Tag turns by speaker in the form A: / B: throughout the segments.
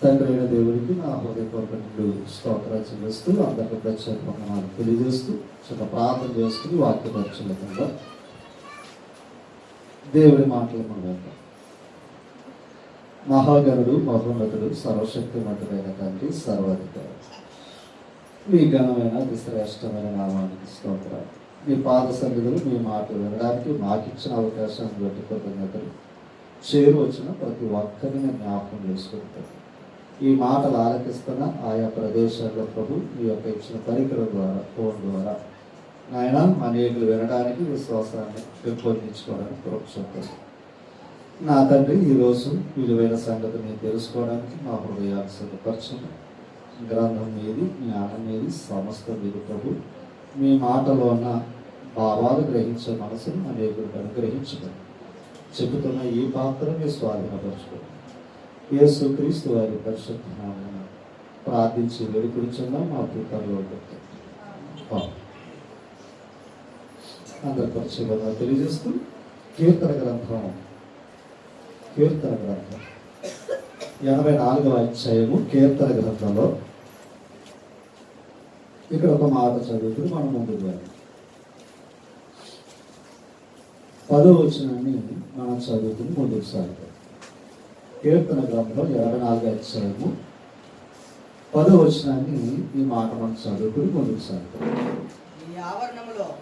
A: తండ్రి అయిన దేవుడికి నా హృదయపూర్వక స్తోత్రాలు చెల్లిస్తూ అందరికీ ప్రత్యేకంగా తెలియజేస్తూ చిన్న ప్రార్థన చేసుకుని వాక్య పరిచయంగా దేవుడి మాటలు మనం మహాగణుడు మహోన్నతుడు సర్వశక్తిమంతుడైన తండ్రి సర్వాధికారి మీ ఘనమైన అతి శ్రేష్టమైన నామానికి స్తోత్రాలు. మీ పాద సన్నిధులు మీ మాటలు వినడానికి మాకు ఇచ్చిన అవకాశాన్ని బట్టి కృతజ్ఞతలు. చేరువచ్చిన ప్రతి ఒక్కరిని జ్ఞాపకం చేసుకుంటారు. ఈ మాటలు ఆలకిస్తున్న ఆయా ప్రదేశాల్లో ప్రభు మీ యొక్క ఇచ్చిన పరికరం ద్వారా ఫోన్ ద్వారా నాయన అనేకులు వినడానికి విశ్వాసాన్ని పెంపొందించుకోవడానికి ప్రోత్సహిస్తారు. నా తండ్రి ఈరోజు విలువైన సంగతిని తెలుసుకోవడానికి మా హృదయాన్ని సిద్ధపరచండి. గ్రంథం మీది జ్ఞానం మీది సమస్త మీది ప్రభు. మీ మాటలో ఉన్న భావాలు గ్రహించే మనసును అనేకులకు అనుగ్రహించడం చెబుతున్న ఈ పాత్ర మీ స్వాధీనపరచుకోండి. యేసుక్రీస్తు వారి పరిశుద్ధ నామమున ప్రార్థించి వేడుకొనుచున్నాం మా పితరులో. అందరి పరిచయంగా తెలియజేస్తూ కీర్తన గ్రంథం 84వ అధ్యాయము కీర్తన గ్రంథంలో ఇక్కడ ఒక మాట చదువుకుని మనం ముందుకు వెళ్ళాలి. 10వ వచనాన్ని మనం చదువుకుని ముందుకు సాగుతాం. కీర్తన గ్రంథం 84వ అధ్యాయము 10వ వచనాన్ని ఈ మాట మనం చదువుకుని ముందుకు సాగుతాం.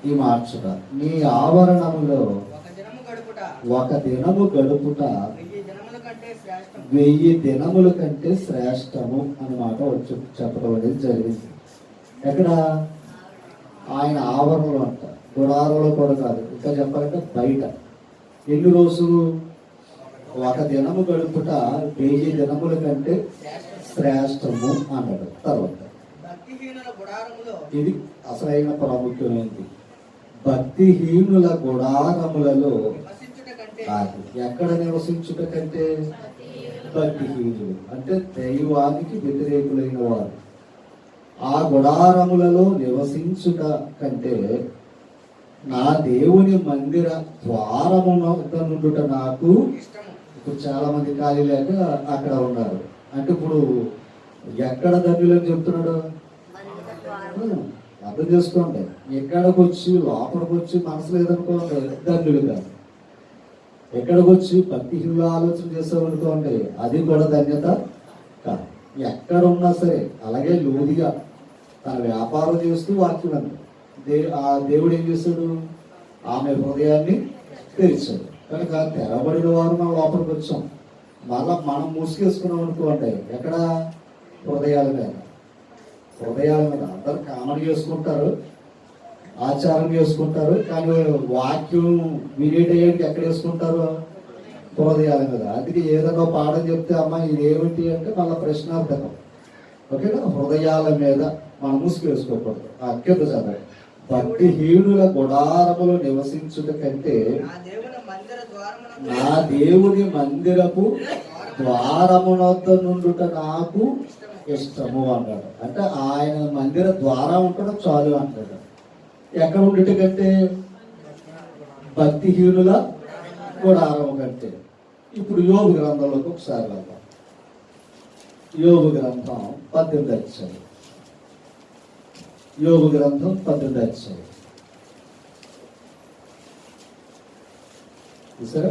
A: ఈ మాట చూడ, నీ ఆవరణములో ఒక దినము గడుపుట 1000 దినముల కంటే శ్రేష్టము అన్నమాట వచ్చి చెప్పడం అనేది జరిగింది. ఎక్కడ? ఆయన ఆవరణలో అంట, గుడారంలో కూడా కాదు, ఇంకా చెప్పాలంటే బయట. ఎన్ని రోజులు? ఒక దినము గడుపుట 1000 దినముల కంటే శ్రేష్టము అన్నాడు. తర్వాత ఇది అసలైన ప్రాముఖ్యమైనది. భక్తిహీనుల గుడారములలో ఎక్కడ నివసించుట కంటే, భక్తిహీనులు అంటే దైవానికి వ్యతిరేకులైన వారు, ఆ గుడారములలో నివసించుట కంటే నా దేవుని మందిర ద్వారమునుండుట నాకు. ఇప్పుడు చాలా మంది ఖాళీ లేక అక్కడ ఉన్నారు. అంటే ఇప్పుడు ఎక్కడ ధన్యులని చెప్తున్నాడు? అర్థం చేసుకోండి. ఎక్కడికి వచ్చి లోపలికి వచ్చి మనసు లేదనుకోండి, ధన్యులు కాదు. ఎక్కడికి వచ్చి భక్తిహీనులు ఆలోచన చేసామనుకోండి, అది కూడా ధన్యత కాదు. ఎక్కడ ఉన్నా సరే అలాగే లోదిగా తన వ్యాపారం చేస్తూ వాక్యం ఆ దేవుడు ఏం చేశాడు? ఆమె హృదయాన్ని తెరిచాడు. కనుక తెరబడిన వారు మనం లోపలికి వచ్చాం. మళ్ళా మనం మూసుకేసుకున్నాం అనుకోండి, ఎక్కడ? హృదయాల మీద. హృదయాల మీద అందరూ కామెడీ చేసుకుంటారు, ఆచారం చేసుకుంటారు, కానీ వాక్యం వినేటయ్యానికి ఎక్కడ వేసుకుంటారు? హృదయాల మీద. అందుకే ఏదైనా పాఠం చెప్తే అమ్మ ఇది ఏమిటి అంటే మళ్ళీ ప్రశ్నార్థకం. ఓకేనా? హృదయాల మీద మనం ముసుగు వేసుకోకూడదు. అత్యంత చదవండి. భక్తిహీనుల గుడారములో నివసించుట కంటే నా దేవుని మందిరపు ద్వారమునొద్ద నుండుట నాకు ఇష్టము అన్నాడు. అంటే ఆయన మందిర ద్వారం ఉండడం చాలు అంటాడు. ఎక్కడ ఉండేట కంటే? భక్తిహీనుల గుడారం కంటే. ఇప్పుడు యోబు గ్రంథంలోకి ఒకసారి వెళ్దాం. యోబు గ్రంథం 18వ అధ్యాయం. యోబు గ్రంథం 18వ అధ్యాయం. చూసారా?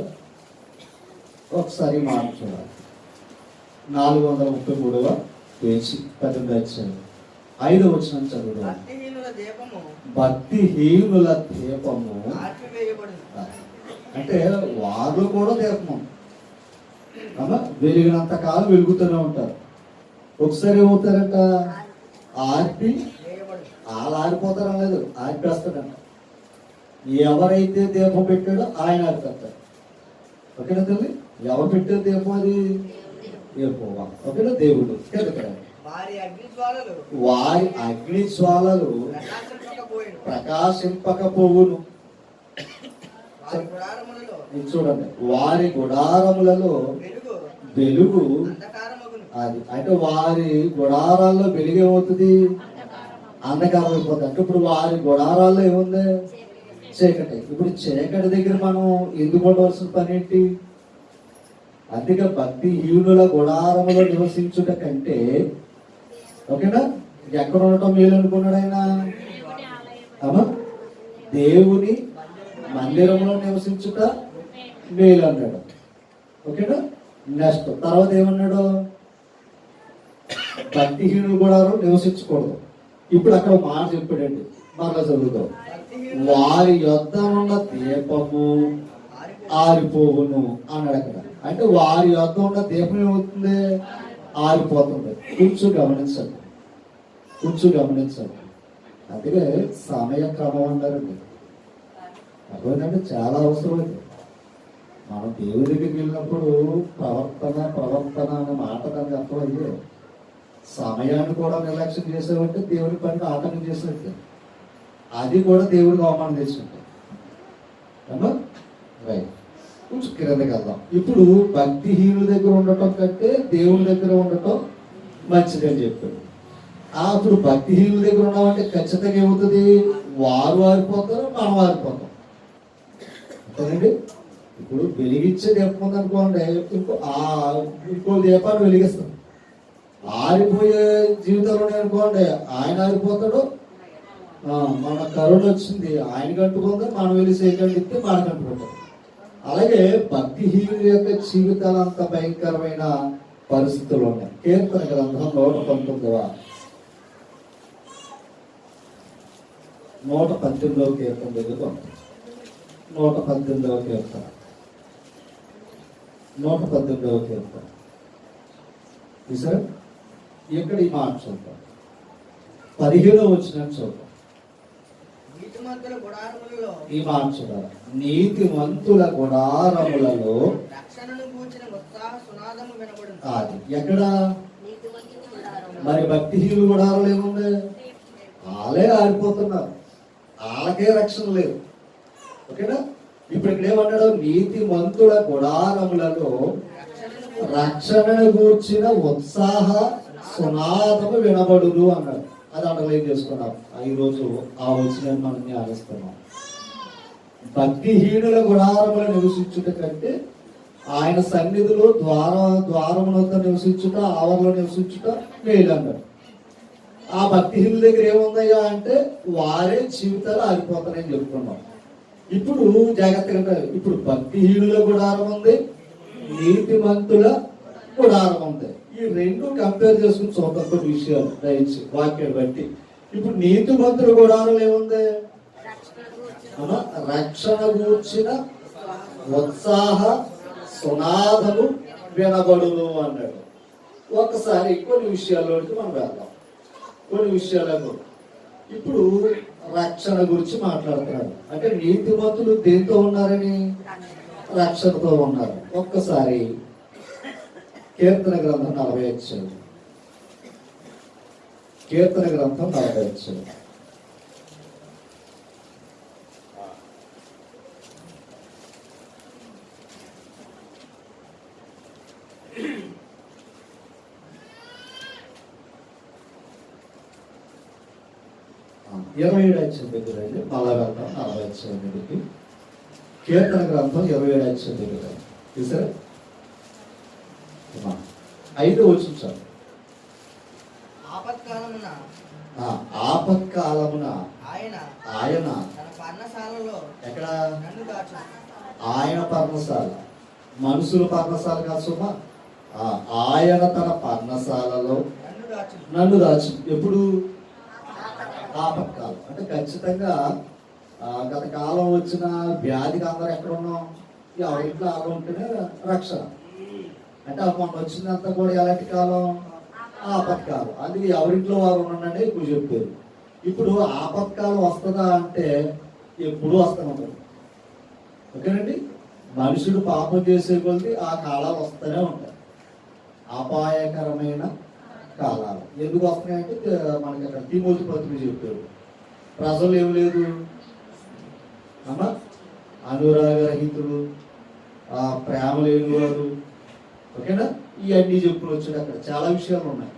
A: ఒకసారి మాట చూడాలి. 433వ పేజీ 18వ అధ్యాయం 5వ వచనం చదువుదాం. భక్తిహీనుల దీపము అంటే వారు కూడా దీపము వెలిగినంత కాలం వెలుగుతూనే ఉంటారు. ఒకసారి ఏమవుతారంట? ఆర్పి వాళ్ళు ఆరిపోతారా? లేదు, ఆర్పేస్తాడంట. ఎవరైతే దీపం పెట్టాడో ఆయన ఆరిపోతాడు. ఓకేనా తల్లి? ఎవరు పెట్టే దీపం? అది యెహోవా. ఓకేనా? దేవుడు. వారి అగ్ని జ్వాలలు ప్రకాశింపకపోవును. చూడండి, వారి గుడారములలో వెలుగు. అది అంటే వారి గుడారాల్లో వెలుగు ఏమవుతుంది? అంధకారం అయిపోతుంది. అంటే ఇప్పుడు వారి గుడారాల్లో ఏముంది? చీకటి. ఇప్పుడు చీకటి దగ్గర మనం ఎందుకు ఉండవలసిన పని ఏంటి? అందుకే భక్తిహీనుల గుడారములో నివసించుట కంటే, ఓకేనా, ఎక్కడ ఉండటం మేలు అనుకున్నాడు ఆయన? అమ్మా, దేవుని మందిరంలో నివసించుట మేలు అన్నాడు. ఓకేనా. నెక్స్ట్ తర్వాత ఏమన్నాడు? భక్తిహీనులు గుడారం నివసించకూడదు. ఇప్పుడు అక్కడ మాట చెప్పాడండి, మరలా చదువుతాం. వారి యొద్ద ఉన్న దీపము ఆరిపోవును అన్నాడు అక్కడ. అంటే వారి యొద్ద ఉన్న దీపం ఏమవుతుంది? ఆరిపోతుంది. కొంచెం గమనించండి, కొంచెం గమనించండి. అందుకే సమయ క్రమం అన్నారండి. అదేంటంటే చాలా అవసరమైంది. మనం దేవుడి దగ్గరికి వెళ్ళినప్పుడు ప్రవర్తన అనే మాట దానికి అర్థమయ్యే. సమయాన్ని కూడా నిర్లక్ష్యం చేసేవంటే దేవుడి పనికి ఆటంకం చేసినట్టు, అది కూడా దేవుడికి అవమానం చేసినట్టు. రైట్, కొంచెం కిందకి వెళ్దాం. ఇప్పుడు భక్తిహీనుల దగ్గర ఉండటం కంటే దేవుడి దగ్గర ఉండటం మంచిదని చెప్పాడు. అప్పుడు భక్తిహీనుల దగ్గర ఉన్నామంటే ఖచ్చితంగా ఏమవుతుంది? వారు వారిపోతారు, మనం వారిపోతాం. అంతేనండి. ఇప్పుడు వెలిగించే దీపం ఉందనుకోండి, ఇంకో దీపాన్ని వెలిగిస్తాం. ఆరిపోయే జీవితంలో అనుకోండి, ఆయన ఆరిపోతాడు. మన కరుణ వచ్చింది, ఆయనకి అంటుకుందా, మనం వెళ్ళి సేకండిస్తే మనకు అంటుకుంటాం. అలాగే భక్తిహీనుల యొక్క జీవితాలు అంత భయంకరమైన పరిస్థితులు ఉన్నాయి. కీర్తన గ్రంథం 119వ కీర్తన దగ్గర 118వ కీర్తన 118వ కీర్తన చూసారా? ఇక్కడ ఈ మాట చూద్దాం. 15వ వచనం చూద్దాం. ఈ మాట చూడాలి. నీతిమంతుల గుడారములలో అది ఎక్కడ? మరి భక్తిహీనుల గుడారాలు ఏముంది? వాళ్ళే ఆరిపోతున్నారు, వాళ్ళకే రక్షణ లేదు. ఓకేనా. ఇప్పుడు ఇక్కడ ఏమన్నాడు? నీతిమంతుల గుడారములలో రక్షణను గూర్చిన ఉత్సాహ సునాదము వినబడును అన్నాడు. అది అండర్లైన్ చేసుకున్నాం. ఈరోజు ఆ వచనాన్ని మనం ధ్యానిస్తున్నాం. భక్తిహీనుల గుడారములు నివసించుట కంటే ఆయన సన్నిధిలో ద్వారములతో నివసించుట, ఆవరణలో నివసించుట మేలు అన్నాడు. ఆ భక్తిహీనుల దగ్గర ఏముందయ్యా అంటే వారే జీవితాలు ఆగిపోతారని చెప్పుకున్నాం. ఇప్పుడు జాగ్రత్తగా, ఇప్పుడు భక్తిహీనుల గుడారం ఉంది, నీతిమంతుల గుడారం ఉంది. ఈ రెండు కంపేర్ చేసుకుని చూద్దాం కొన్ని విషయాలు దయచి వాక్యాన్ని బట్టి. ఇప్పుడు నీతిమంతుల గుడారం ఏముంది? రక్షణ గూర్చిన ఉత్సాహ సునాదము వినబడును అన్నాడు. ఒకసారి కొన్ని విషయాల్లోకి మనం వెళ్దాం. కొన్ని విషయాలకు ఇప్పుడు రక్షణ గురించి మాట్లాడుతున్నాడు. అంటే నీతిమంతులు దేంతో ఉన్నారని? రక్షణతో ఉన్నారు. ఒక్కసారి కీర్తన గ్రంథం 45. కీర్తన గ్రంథం 45. ఇరవై 27 దగ్గర మళ్ళా వెళ్తాం. 47 దగ్గరికి కీర్తన గ్రంథం 27 దగ్గర చూసారా? 5 వచనం. ఆపత్కాలమున ఆయన ఎక్కడ? ఆయన పర్ణశాల, మనుషుల పర్ణశాల కాదు సుమా. ఆయన తన పర్ణశాలలో నన్ను దాచు. ఎప్పుడు? ఆపత్కాలం. అంటే ఖచ్చితంగా గత కాలం వచ్చిన వ్యాధికి అందరూ ఎక్కడ ఉన్నాం? ఎవరింట్లో ఆలో ఉంటేనే రక్షణ. అంటే మొన్న వచ్చిందంతా కూడా ఎలాంటి కాలం? ఆపత్కాలం. అందుకే ఎవరింట్లో వారు ఉన్నాడని ఇప్పుడు చెప్పారు. ఇప్పుడు ఆపత్కాలం వస్తుందా అంటే ఎప్పుడూ వస్తూనే ఉంటుంది. ఓకేనండి. మనుషుడు పాపం చేసే కొద్ది ఆ కాలాలు వస్తూనే ఉంటాయి. అపాయకరమైన కాలాలు ఎందుకు వస్తున్నాయంటే మనకి అక్కడ తిమోతి పత్రిక చెప్పారు. ప్రజలు ఏమి లేదు అమ్మా, అనురాగరహితులు, ప్రేమ లేని వారు. ఓకేనా. ఇవన్నీ చెప్పులు వచ్చాడు. అక్కడ చాలా విషయాలు ఉన్నాయి.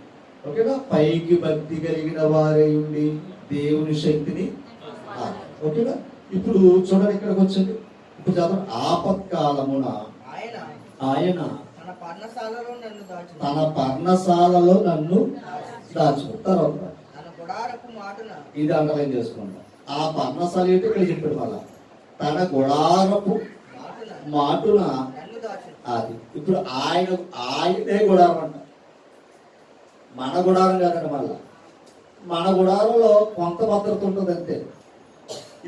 A: ఓకేనా. పైకి భక్తి కలిగిన వారే ఉండి దేవుని శక్తిని. ఓకేనా. ఇప్పుడు చూడండి ఇక్కడికి వచ్చింది. ఇప్పుడు చదవండి. ఆపత్కాలమున
B: ఆయన
A: ఆయన
B: తన పర్ణశాలలో నన్ను దాచును.
A: తన పర్ణశాలలో నన్ను దాచుకుంటారు.
B: తన గుడారపు మాటున
A: ఇది అండర్లైన్ చేసుకుంటాం. ఆ పర్ణశాల ఏంటి ఇక్కడ చెప్పాడు. మళ్ళా తన గుడారపు మాటున
B: నన్ను దాచును.
A: అది ఇప్పుడు ఆయనే గుడారం అంట. మన గుడారం కాదండి. మళ్ళా మన గుడారంలో కొంత భద్రత ఉంటుంది అంతే.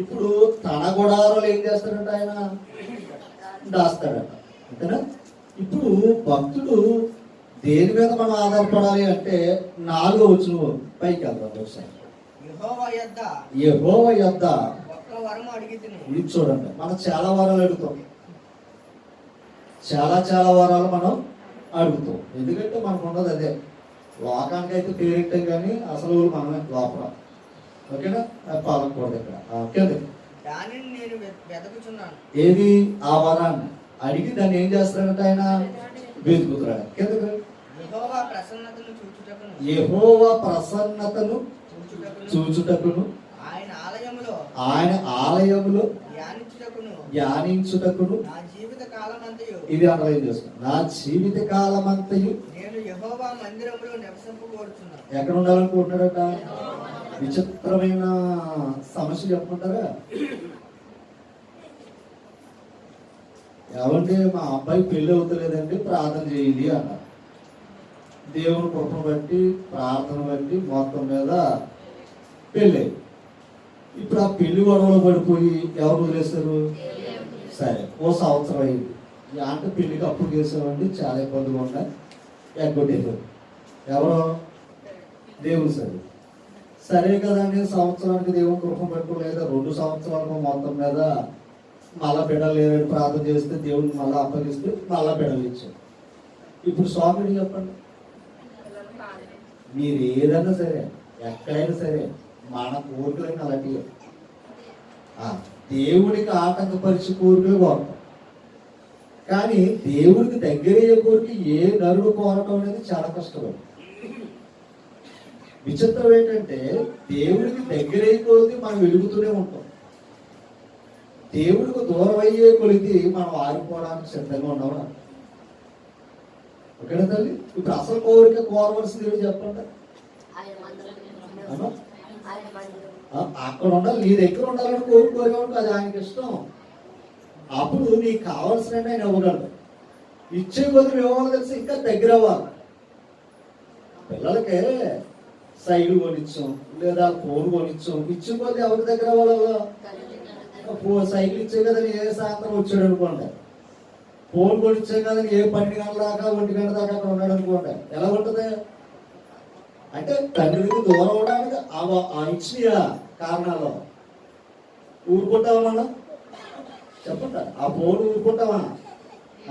A: ఇప్పుడు తన గుడారంలో ఏం చేస్తాడంట? ఆయన దాస్తాడంట. అంతేనా? ఇప్పుడు భక్తుడు దేని మీద మనం ఆధారపడాలి అంటే 4వ వచనం పైకి వెళ్దాం ఒకసారి. యెహోవా యొద్ద
B: ఒక్క వరము అడిగితిని.
A: ఇది చూడండి, మనం చాలా వరాలు అడుగుతాం. చాలా వరాలు మనం అడుగుతాం. ఎందుకంటే మనకు ఉన్నది అదే. లోకానికి అయితే పేరెట్టాం కానీ అసలు మనమే లోపల. ఓకేనా? పాలకూడదు ఇక్కడ. ఓకే,
B: దానిని నేను వెతుకుచున్నాను.
A: ఏది? ఆ వరాన్ని అడిగి దాన్ని ఏం చేస్తాడంటే ఆయన వెతుకుతున్నాడు. కిందకు
B: యెహోవా ప్రసన్నతను చూచుటకును,
A: యెహోవా ప్రసన్నతను చూచుటకును, ఆయన ఆలయములో ధ్యానించుటకును
B: నా జీవిత కాలమంతయు.
A: ఇది అండర్లైన్ చేసుకోండి. నా జీవిత కాలమంతయు
B: నేను యెహోవా మందిరములో నివసింపగోరుచున్నాను.
A: ఎక్కడ ఉండాలనుకుంటున్నాడట? విచిత్రమైన సమస్య చెప్పుకుంటారా? ఏమంటే మా అబ్బాయి పెళ్ళి అవుతలేదండి, ప్రార్థన చేయాలి అన్నారు. దేవుని కృపను బట్టి ప్రార్థన బట్టి మొత్తం మీద పెళ్ళి. ఇప్పుడు ఆ పెళ్లి గొడవలో పడిపోయి ఎవరు వదిలేస్తారు? సరే, ఓ సంవత్సరం అయింది. అంటే పెళ్లికి అప్పుడు చేసామండి, చాలా ఇబ్బందిగా ఉన్నాయి, ఎగ్గొట్టేశారు. ఎవరో దేవుడు. సరే కదండి, సంవత్సరానికి దేవుని కృప పెట్టుకోలేదా 2 సంవత్సరాలకు మొత్తం మీద మళ్ళా బిడ్డలు లేదని ప్రార్థన చేస్తే దేవుడిని మళ్ళీ అప్పగిస్తే మళ్ళా బిడ్డలు ఇచ్చారు. ఇప్పుడు స్వామిని చెప్పండి, మీరు ఏదైనా సరే ఎక్కడైనా సరే మన కోరికలైనా అలాంటివి దేవుడికి ఆటంకపరిచే కోరికలు కోరటం. కానీ దేవుడికి దగ్గరయ్యే కోరిక ఏ నరుడు కోరటం అనేది చాలా కష్టం. విచిత్రం ఏంటంటే దేవుడికి దగ్గరయ్యే కొలిది మనం వెలుగుతూనే ఉంటాం. దేవుడికి దూరం అయ్యే కొలిది మనం ఆరిపోవడానికి సిద్ధంగా ఉన్నామా? ఓకేనా తల్లి? ఇప్పుడు అసలు కోరిక కోరవలసింది ఏమి చెప్పండి? అక్కడ ఉండాలి, నీ దగ్గర ఉండాలని కోరుకోరేవాడు, అది ఆయనకి ఇష్టం. అప్పుడు నీకు కావాల్సిన ఆయన ఇవ్వగలడు. ఇచ్చే కొద్ది ఇవ్వాలి తెలిసి ఇంకా దగ్గర అవ్వాలి. పిల్లలకే సైకిల్ కొనిచ్చాం లేదా ఫోన్ కొనిచ్చాం, ఇచ్చే కొద్ది ఎవరి దగ్గర అవ్వాలో? సైకిల్ ఇచ్చే కదా ఏ సాయంత్రం వచ్చాడు అనుకోండి, ఫోన్ కొనిచ్చే కదా ఏ 12 గంటల దాకా 1 గంట దాకా అక్కడ ఉన్నాడు అనుకోండి, ఎలా ఉంటుంది? అంటే తండ్రికి దూరం అవడానికి ఆ ఇచ్చిన కారణాలు ఊరుకుంటావా? మనం చెప్పండి, ఆ ఫోన్ ఊరుకుంటావా?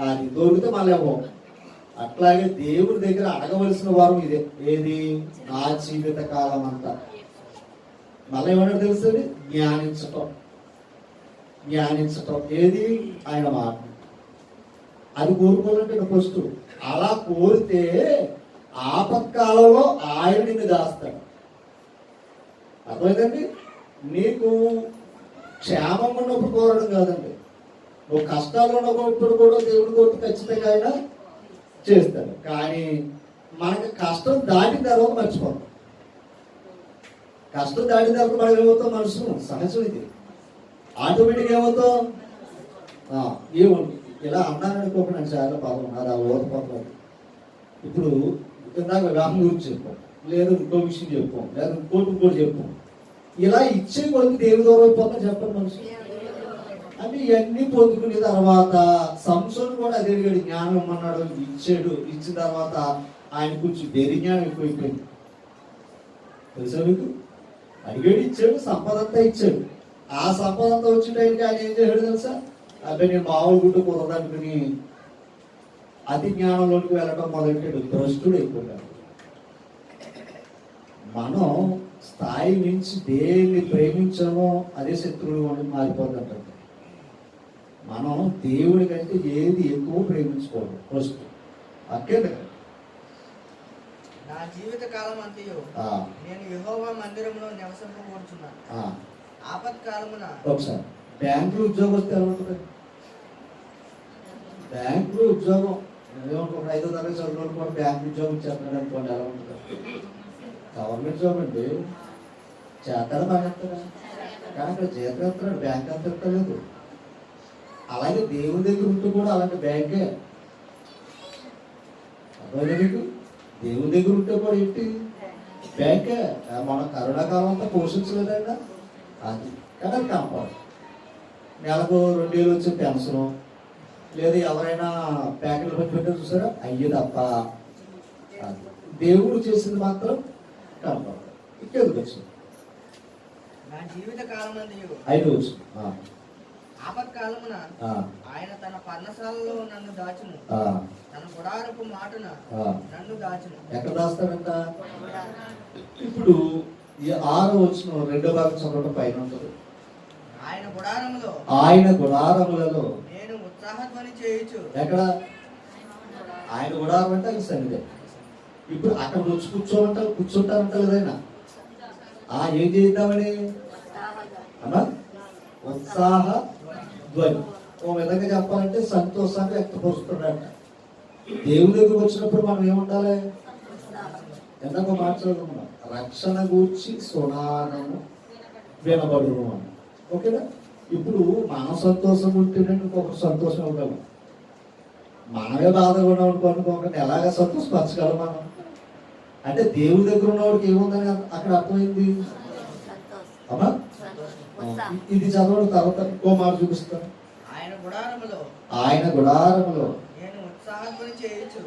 A: అది దొరికితే మళ్ళీ ఇవ్వం. అట్లాగే దేవుడి దగ్గర అడగవలసిన వారం ఇదే. ఏది? నా జీవిత కాలం అంతా. మళ్ళీ ఏమన్నా తెలుస్తుంది? జ్ఞానించటం. ఏది? ఆయన మాట. అది కోరుకోవాలంటే ఫస్ట్ అలా కోరితే ఆపత్కాలంలో ఆయన నిన్ను దాస్తాడు. అర్థమైందండి? నీకు క్షేమం ఉన్నప్పుడు కోరడం కాదండి, నువ్వు కష్టాలు ఉన్నప్పుడు కూడా దేవుడి కోరిక ఖచ్చితంగా ఆయన చేస్తాడు. కానీ మనకి కష్టం దాటిన తర్వాత మర్చిపోతాం. కష్టం దాటిన తర్వాత మనం ఏమవుతాం? మనసు సహజం ఇది. ఆటోమేటిక్గా ఏమవుతాం? ఏముంది ఇలా అన్నాననుకోకుండా చాలా పాపం అది ఆ ఓతపోతుంది. ఇప్పుడు ఇందాక వివాహం గురించి చెప్పాం, లేదా ఇంకో విషయం చెప్పాం, లేదా ఇంకోటి చెప్పాం. ఇలా ఇచ్చే కొద్ది దేవుడి దూరం అయిపోతాం. చెప్పండి మనిషి అంటే ఇవన్నీ పొందుకునే తర్వాత సంసోను కూడా అదే అడిగాడు, జ్ఞానం ఇమ్మన్నాడు, ఇచ్చాడు. ఇచ్చిన తర్వాత ఆయన కొంచెం జ్ఞానం ఎక్కువైపోయింది. తెలుసా మీకు? అడిగాడు, ఇచ్చాడు, సంపద అంతా ఇచ్చాడు. ఆ సంపద అంతా వచ్చిన టైంకి ఆయన ఏం చేశాడు తెలుసా? అబ్బాయి నేను మామూలు గుడ్డు కుదరదానికి అతి జ్ఞానంలోకి వెళ్ళడం మొదలెట్టాడు. భ్రష్టుడు ఎక్కువ. మనం స్థాయి నుంచి దేన్ని ప్రేమించామో అదే శత్రువులు మారిపోతుంటారు. మనం దేవుడి కంటే ఏది ఎక్కువ ప్రేమించుకోవాలి ఫస్ట్. అక్కేంది
B: నా జీవిత కాలం అంతయు నేను యెహోవా మందిరంలో నివసింపగోరుచున్నాను. ఆపత్కాలమున
A: ఒకసారి బ్యాంకులో ఉద్యోగం వస్తే ఎలా ఉంటుంది? బ్యాంకులో ఉద్యోగం ఒక 5వ తరగతి చదువుకోవడం కూడా బ్యాంక్ ఉద్యోగం చేస్తున్నాడు అనుకోండి, ఎలా ఉంటుంది? గవర్నమెంట్ జాబ్ అండి, చేస్తాడు బాగా కానీ అక్కడ జీతం ఎత్తున్నాడు, బ్యాంక్ అంత ఎత్తలేదు. అలాగే దేవుని దగ్గర ఉంటూ కూడా అలాంటి బ్యాంకే అర్థమైంది మీకు? దేవుని దగ్గర ఉంటే కూడా ఏంటి? బ్యాంకే. మన కరోనాకాలం అంతా పోషించలేదండి అది, కానీ అది కనపడదు. నెలకు 2,000 వచ్చే పెన్షను, లేదా ఎవరైనా ప్యాకెట్లు పచ్చి పెట్టారు చూసారా, అయ్యి తప్ప దేవుడు చేసింది మాత్రం కనపడదు. ఇంకెందుకు వచ్చింది?
B: నా జీవిత కాలమంతయు
A: 5 వచ్చింది.
B: ఆపత్కాలమున ఆయన తన పర్ణశాలలో నన్ను దాచును, తన గుడారపు మాటున నన్ను దాచును.
A: ఎక్కడ దాస్తాడంట? ఇప్పుడు ఈ 6వ వచనం 2వ భాగం చదవడం పైన ఉంటుంది. ఆయన గుడారములలో
B: నేను ఉత్సాహధ్వని చేయుచు.
A: ఎక్కడ? ఆయన గుడారం అంటే అది సన్నిధి. ఇప్పుడు అక్కడ వచ్చి కూర్చుంటారంట ఏదైనా ఏం చేద్దామని అన్నా? ఉత్సాహ ధ్వని. ఓ విధంగా చెప్పాలంటే సంతోషాన్ని వ్యక్తపరుస్తున్నాడంట. దేవుని దగ్గరకు వచ్చినప్పుడు మనం ఏముండాలి? ఎంతకో మాట్లాడుకున్నాం, రక్షణ గూర్చి సునాదము వినబడును అని. ఓకేనా? ఇప్పుడు మనం సంతోషం ఉంటేనే ఇంకొకరు సంతోషం ఇవ్వగలం. మనమే బాధగా ఉన్నాం అనుకోండి, ఎలాగ సంతోషపరచగలం మనం? అంటే దేవుడి దగ్గర ఉన్నవాడికి ఏముందని అక్కడ అర్థమైంది అమ్మా. ఇది చదవడం తర్వాత ఇంకో మాట చూపిస్తాను. ఆయన గుడారములో
B: నేను ఉత్సాహధ్వని చేయుచు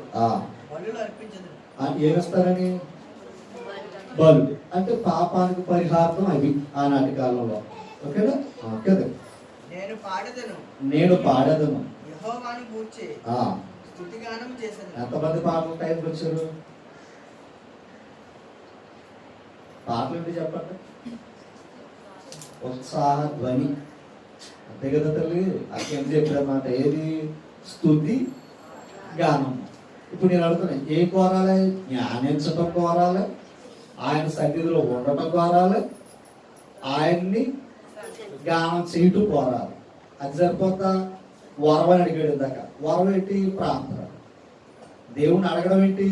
B: బలులు అర్పించదు.
A: ఏమిస్తారని? బలు అంటే పాపానికి పరిహారం అవి ఆనాటి కాలంలో. ఓకేనా? కదా. నేను పాడదను
B: యెహోవాను గూర్చి స్తుతిగానం చేసేదను.
A: ఎంతమంది పాటలు టైంకి వచ్చారు? పాటలు ఏంటి చెప్పండి? ఉత్సాహ ధ్వని, అంతే కదా తల్లి? అక్కడ చెప్పారన్నమాట. ఏది? స్తుతి గానం. ఇప్పుడు నేను అడుగుతున్నాను, ఏం కోరాలి? జ్ఞానించటం కోరాలి, ఆయన సన్నిధిలో ఉండటం కోరాలి, ఆయన్ని గానం చేయటం కోరాలి. అది సరిపోతా? వరం అడిగాడు ఇందాక. వరం ఏంటి? ప్రార్థన. దేవుణ్ణి అడగడం ఏంటి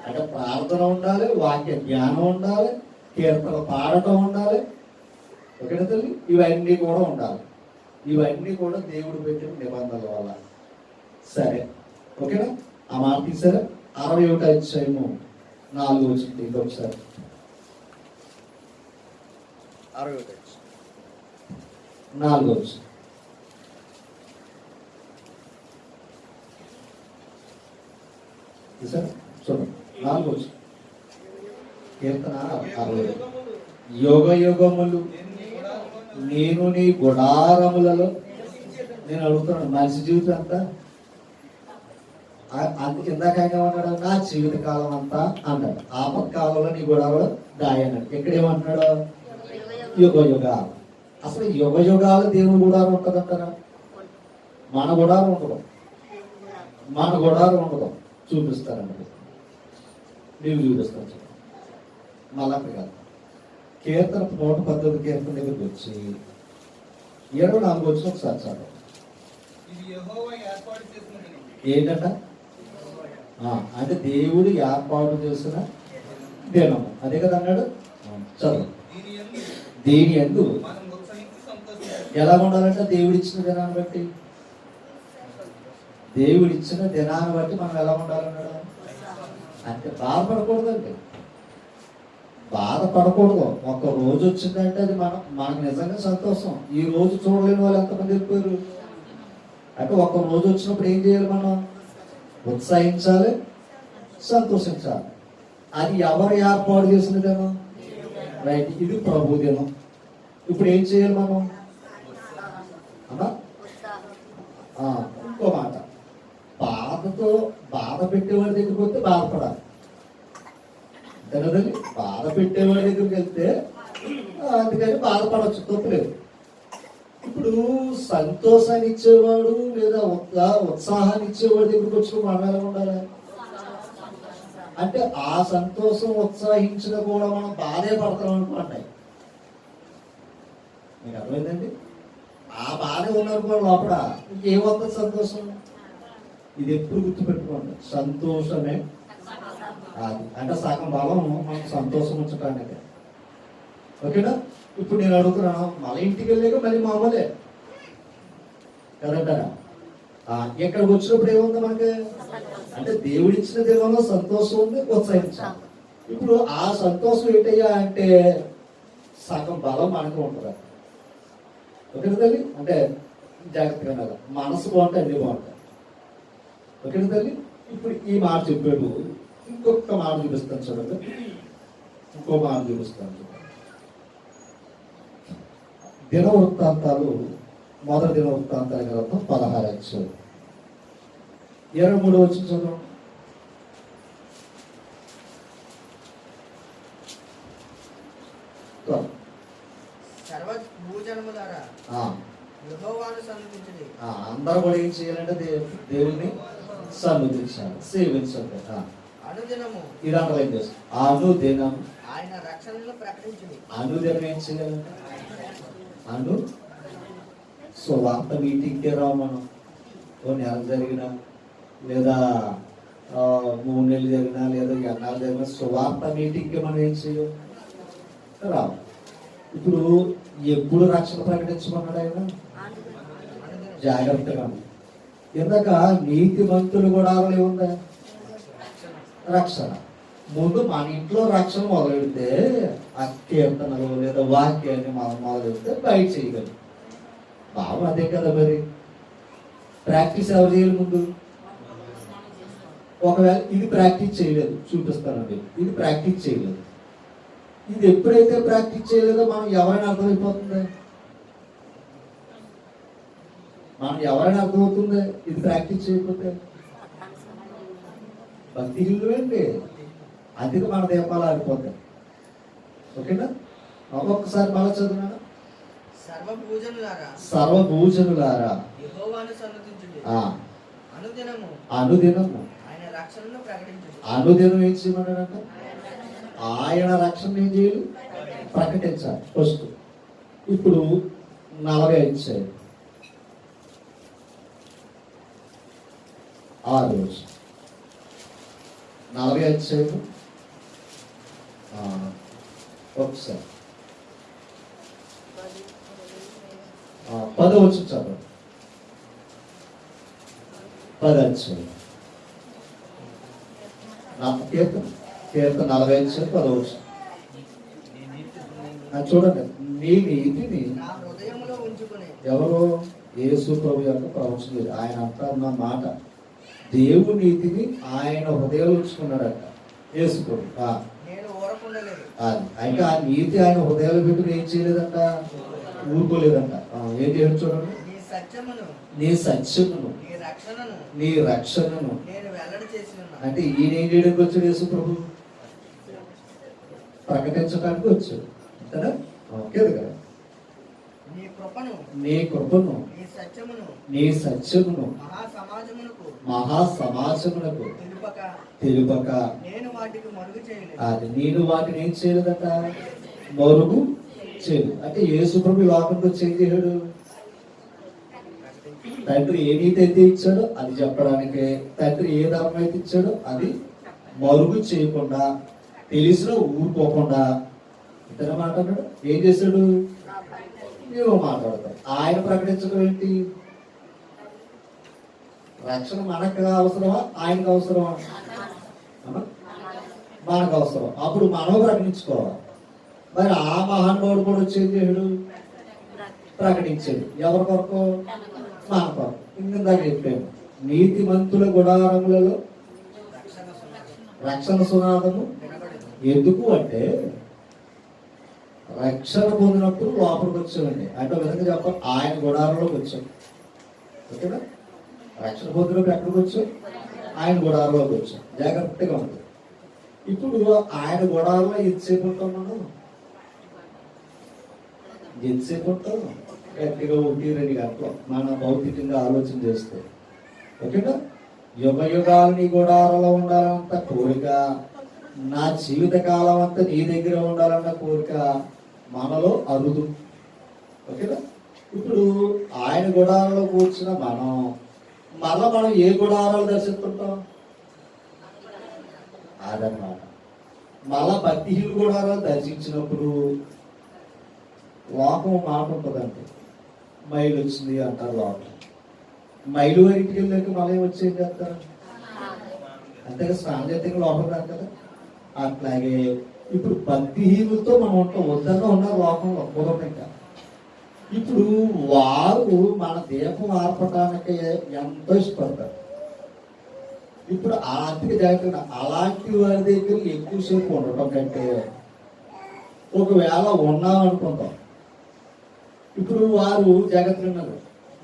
A: అంటే ప్రార్థన ఉండాలి, వాక్య జ్ఞానం ఉండాలి, కీర్తన పాడటం ఉండాలి. ఓకేనా తల్లి? ఇవన్నీ కూడా ఉండాలి. ఇవన్నీ కూడా దేవుడు పెట్టిన నిబంధనల వల్ల. సరే, ఓకేనా? ఆ మాట తీసారా? 61వ అధ్యాయము 4 వచ్చింది. ఇంకొకసారి 4 వచ్చింది. తీసారా? చూడండి, 4 వచ్చింది. కీర్తన 60. యుగ యుగములు నేను నీ గుడారములలో. నేను అడుగుతున్నాను, మనిషి జీవితం అంతా అందుకు ఇందాక ఆయన ఏమన్నాడు? నా జీవిత కాలం అంతా అన్నాడు. ఆపత్కాలంలో నీ గుడారంలో దాయన్నాడు. ఇక్కడ ఏమంటున్నాడు? యుగ యుగాలు. అసలు యుగ యుగాలు దేవుని గుడారం ఉంటుందంటారా? మన గుడారం ఉండదు. మన గుడారం ఉండదు. చూపిస్తారండి, నీవు చూపిస్తాను. మళ్ళా కాదు. కీర్తన 118 కీర్తన దగ్గరికి వచ్చి 24 వచ్చి ఒకసారి చదవండి. ఏంటంట? అంటే దేవుడు ఏర్పాటు చేసిన దినము, అదే కదా అన్నాడు. చదువు. దీని యందు ఎలా ఉండాలంటే దేవుడిచ్చిన దినాన్ని బట్టి, దేవుడిచ్చిన దినాన్ని బట్టి మనం ఎలా ఉండాలన్నాడు? అంటే బాధపడకూడదండి, బాధపడకూడదు. ఒక రోజు వచ్చిందంటే అది మనకు నిజంగా సంతోషం. ఈ రోజు చూడలేని వాళ్ళు ఎంతమంది వెళ్ళిపోయారు? అంటే ఒక రోజు వచ్చినప్పుడు ఏం చేయాలి? మనం ఉత్సాహించాలి, సంతోషించాలి. అది ఎవరు ఏర్పాటు చేసిన దినం? రైట్, ఇది ప్రభు దినం. ఇప్పుడు ఏం చేయాలి మనం? అమ్మా ఇంకో మాట, బాధ పెట్టేవాడి దగ్గరికి వస్తే బాధపడాలి. కదండి, బాధ పెట్టేవాడి దగ్గరికి వెళ్తే అందుకని బాధపడవచ్చు, తప్పలేదు. ఇప్పుడు సంతోషాన్ని ఇచ్చేవాడు లేదా ఉత్సాహాన్ని ఇచ్చేవాడి దగ్గరికి వచ్చి మనం ఎలా ఉండాలి? అంటే ఆ సంతోషం ఉత్సాహించిన కూడా మనం బాధే పడతాం అనుకోండి. మీకు అర్థమైందండి? ఆ బాధ ఉన్నారు కూడా లోపల ఇంకేమవుతుంది సంతోషం? ఇది ఎప్పుడు గుర్తుపెట్టుకోండి, సంతోషమే అది. అంటే సగం బలం మనకు సంతోషం ఉంచడానికి. ఓకేనా? ఇప్పుడు నేను అడుగుతున్నాను, మళ్ళీ ఇంటికి వెళ్ళాక మళ్ళీ మామూలే కదంటారా? ఇక్కడికి వచ్చినప్పుడు ఏముంది మనకి? అంటే దేవుడిచ్చిన దేవులో సంతోషం ఉంది, ఉత్సాహించాలి. ఇప్పుడు ఆ సంతోషం ఏంటయ్యా అంటే సగం బలం మనకు ఉంటుంది. ఓకేనా తల్లి? అంటే జాగ్రత్తగా ఉండాలి. మనసు బాగుంటే అన్ని బాగుంటాయి. ఓకేనా తల్లి? ఇప్పుడు ఈ మాట చెప్పాడు, ఇంకొక మాట చూపిస్తాను చూడండి. ఇంకో మాట చూపిస్తాను చూడండి. దిన వృత్తాంతాలు, మొదటి దిన వృత్తాంతాల గ్రంథం 16 అధ్యాయం 23 వచ్చి చదువు.
B: సర్వ భూజనములారా యెహోవాను సన్నిధించుడి.
A: అందరూ కూడా ఏం చేయాలంటే దేవుణ్ణి సన్నిధించాలి, సేవించాలి.
B: అనుదినము
A: ఇది అండర్లైన్ చేస్తాం. అనుదినం
B: ఆయన రక్షణను ప్రకటించుడి.
A: అనుదినం ఏం చేయాలంటే వార్త మీటింగ్కే రావు మనం. ఓ నెల జరిగినా లేదా 3 నెలలు జరిగినా లేదా ఎన్నాళ్ళు జరిగినా సువార్త మీటింగ్కి మనం ఏం చేయం, రావు. ఇప్పుడు ఎప్పుడు రక్షణ ప్రకటించమన్నాడు ఆయన? జాగ్రత్తగా. ఇందాక నీతిమంతులు కూడా ఏముందా? రక్షణ. ముందు మన ఇంట్లో రక్షణ మొదలెడితే ఆ కీర్తనలు లేదా వాక్యాన్ని మనం మొదలెడితే బయట చేయగలం. బాబు అదే కదా మరి. ప్రాక్టీస్ ఎవరు చేయాలి ముందు? ఒకవేళ ఇది ప్రాక్టీస్ చేయలేదు, చూపిస్తానండి, ఇది ప్రాక్టీస్ చేయలేదు. ఇది ఎప్పుడైతే ప్రాక్టీస్ చేయలేదో మనం ఎవరైనా అర్థమైపోతుంది, మనం ఎవరైనా అర్థమవుతుంది ఇది ప్రాక్టీస్ చేయకపోతే. భక్తి ఇల్లువేంటి, అందుకే మన దీపాలు ఆడిపోతాయి. ఓకేనా? ఒక్కసారి మళ్ళా చదువునా. సర్వభూజనులారా
B: యెహోవాను సన్నిధించుడి. అనుదినము
A: అనుదినము
B: ఆయన రక్షణను ప్రకటించుడి.
A: అనుదినం ఏం చేయమన్నాడంట? ఆయన రక్షణ ఏం చేయాలి? ప్రకటించాలి ఫస్ట్. ఇప్పుడు 45 చేయాలి. 6 రోజు 45 చేయాలి. ఒకసారి 10 వచ్చి చదువు. 10 చేయాలి. కీర్తన 45 10 వచ్చి చూడండి. నీ నీతిని
B: నా హృదయములో ఉంచుకుని.
A: ఎవరు? యేసు ప్రభు యొక్క ప్రవచనం. ఆయన అంటున్న మాట, దేవుని నీతిని ఆయన హృదయంలో ఉంచుకున్నాడట యేసు ప్రభు.
B: నేను ఊరకుండలేదు.
A: అయితే ఆ నీతి ఆయన హృదయాలు పెట్టుకుని ఏం చేయలేదంట? ఊరుకోలేదంట. ఏం చేయడం చూడండి.
B: నీ సత్యమును
A: నీ సత్యమును నీ రక్షణను
B: నేను వెల్లడి చేసి ఉన్నాను.
A: అంటే ఈయన ఏం చేయడానికి వచ్చాడు? యేసు ప్రభు ప్రకటించడానికి వచ్చాడు కదా. ఓకే కదా.
B: నీ కృపను
A: నీ కృపను నీ సత్యమును మహాసమాజమునకు తెలుపక
B: నేను వాటికి మరుగు చేయలేదు.
A: అది నేను వాటిని ఏం చేయలేదట? మరుగు చేయలేదు. అంటే యేసు ప్రభు లోకంలో ఏం చేయడు? తండ్రి ఏ నీతి అయితే ఇచ్చాడో అది చెప్పడానికి, తండ్రి ఏ ధర్మం అయితే ఇచ్చాడో అది మరుగు చేయకుండా, తెలిసిన ఊరుకోకుండా ఇతర మాట్లాడాడు. ఏం చేశాడు? మేము మాట్లాడతాం. ఆయన ప్రకటించడం ఏంటి? రక్షణ మనకు అవసరమా, ఆయనకు అవసరమా? మనకు అవసరం. అప్పుడు మనం ప్రకటించుకోవాలి. మరి ఆ మహానుభావుడు కూడా వచ్చేది చేయడు, ప్రకటించాడు. ఎవరి కొరకు? మన కొరకు. ఇందాక చెప్పాను, నీతిమంతుల గుడారములలో రక్షణ సునాదము. ఎందుకు అంటే రక్షణ పొందినప్పుడు లోపలికి వచ్చామండి. అంటే విధంగా చెప్పాలి, ఆయన గుడారంలోకి వచ్చాం. ఓకేనా? రక్షణ పొందినప్పుడు ఎక్కడికి వచ్చాం? ఆయన గుడారంలోకి వచ్చాం. జాగ్రత్తగా ఉంది. ఇప్పుడు ఆయన గుడారంలో ఎంతసేపు ఉంటాం మనం? ఎంతసేపు ఉంటాం? గట్టిగా 1-2 గంటలు మన భౌతికంగా ఆలోచన చేస్తే. ఓకేనా? యుగ యుగాలు నీ గుడారంలో ఉండాలంత కోరిక, నా జీవిత కాలం అంతా నీ దగ్గర ఉండాలన్న కోరిక మనలో అరుదు. ఓకేనా? ఇప్పుడు ఆయన గుడారంలో కూర్చున్న మనం ఏ గుడారాలు దర్శిస్తుంటాం? అదనమాట. మళ్ళా భక్తిహీన గుడారాలు దర్శించినప్పుడు లోకం మాట ఉంటుందంటే మైలు వచ్చింది అంటారు. లోకం మైలు వరకు వెళ్ళాక మళ్ళీ వచ్చేది చేస్తారు అంతేగా, స్నానం చేస్తే లోపల రాదు కదా. అట్లాగే ఇప్పుడు భక్తిహీనులతో మనం ఉంటాం. వద్దన్నా ఉన్నారు లోకంలో ఇంకా. ఇప్పుడు వారు మన దీపం ఆర్పటానికి ఎంతో ఇష్టపడతారు. ఇప్పుడు ఆర్థిక జాగ్రత్త అలాంటి వారి దగ్గర ఎక్కువసేపు ఉండటం కంటే ఒకవేళ ఉన్నామనుకుంటాం, ఇప్పుడు వారు జాగ్రత్తగా ఉన్నారు,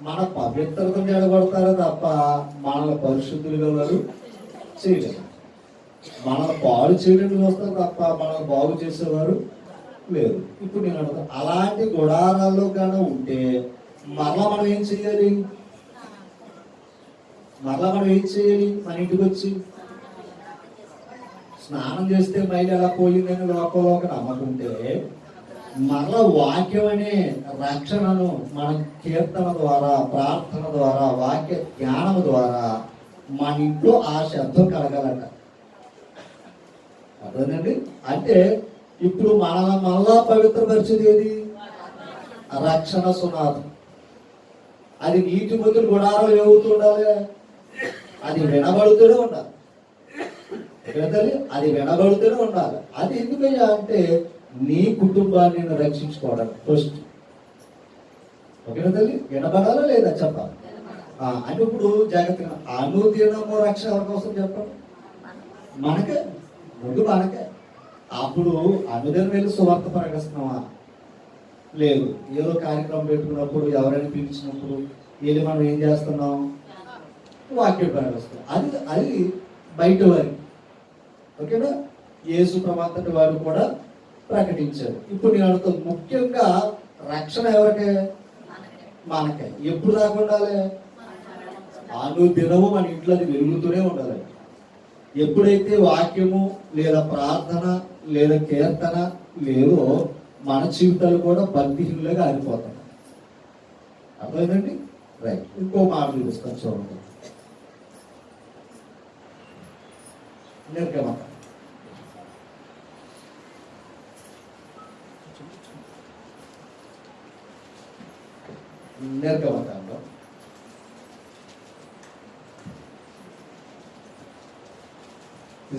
A: మన పవిత్రతను జడగొడతారో తప్ప మనల్ని పరిశుద్ధులుగా వారు చేయలేరు. మనల్ని పాడు చేయడానికి వస్తారు తప్ప మనల్ని బాగు చేసేవారు లేరు. ఇప్పుడు నేను అడుగుతాను, అలాంటి గుడారాల్లో కానీ ఉంటే మరలా మనం ఏం చేయాలి? మన ఇంటికి వచ్చి స్నానం చేస్తే మైలు ఎలా పోయిందని లోకంలో ఒక నమ్మకుంటే మరలా వాక్యం అనే రక్షణను మన కీర్తన ద్వారా, ప్రార్థన ద్వారా, వాక్య జ్ఞానం ద్వారా మన ఇంట్లో ఆ శబ్దం కలగాలంట. అదేనండి. అంటే ఇప్పుడు మళ్ళా పవిత్రపరిచేది ఏది? రక్షణ సునాదం. అది నీటి మొదలు గుడారాలు ఏమవుతుండాలి? అది వినబడుతూనే ఉండాలి. అది వినబడుతూనే ఉండాలి. అది ఎందుకయ్యా అంటే నీ కుటుంబాన్ని రక్షించుకోవడానికి ఫస్ట్. ఓకేనా తల్లి? వినబడాలా లేదా చెప్పాలి. అంటే ఇప్పుడు జాగ్రత్తగా అనుదినము రక్షణ ఎవరి కోసం చెప్పండి? మనకే, ముందు మనకే. అప్పుడు అనుదినం వెళ్ళి సువార్త ప్రకటిస్తున్నావా? లేదు. ఏదో కార్యక్రమం పెట్టుకున్నప్పుడు, ఎవరైనా పిలిచినప్పుడు వెళ్ళి మనం ఏం చేస్తున్నాం? వాక్యం ప్రకటిస్తున్నాం. అది బయట వారి. ఓకేనా? యేసు ప్రమాతటి వారు కూడా ప్రకటించారు. ఇప్పుడు నేను అడుగుతాను, ముఖ్యంగా రక్షణ ఎవరికే? మనకే. ఎప్పుడు దాకా ఉండాలి? అనుదినము మన ఇంట్లో అది వెలుగుతూనే ఉండాలి. ఎప్పుడైతే వాక్యము లేదా ప్రార్థన లేదా కీర్తన లేదో మన జీవితాలు కూడా భక్తిహీనులుగా ఆరిపోతాయి. అర్థమైందండి? రైట్. ఇంకో మాట చూపిస్తాను చూడండి. నిర్గమ నిర్గమకాండం 28వ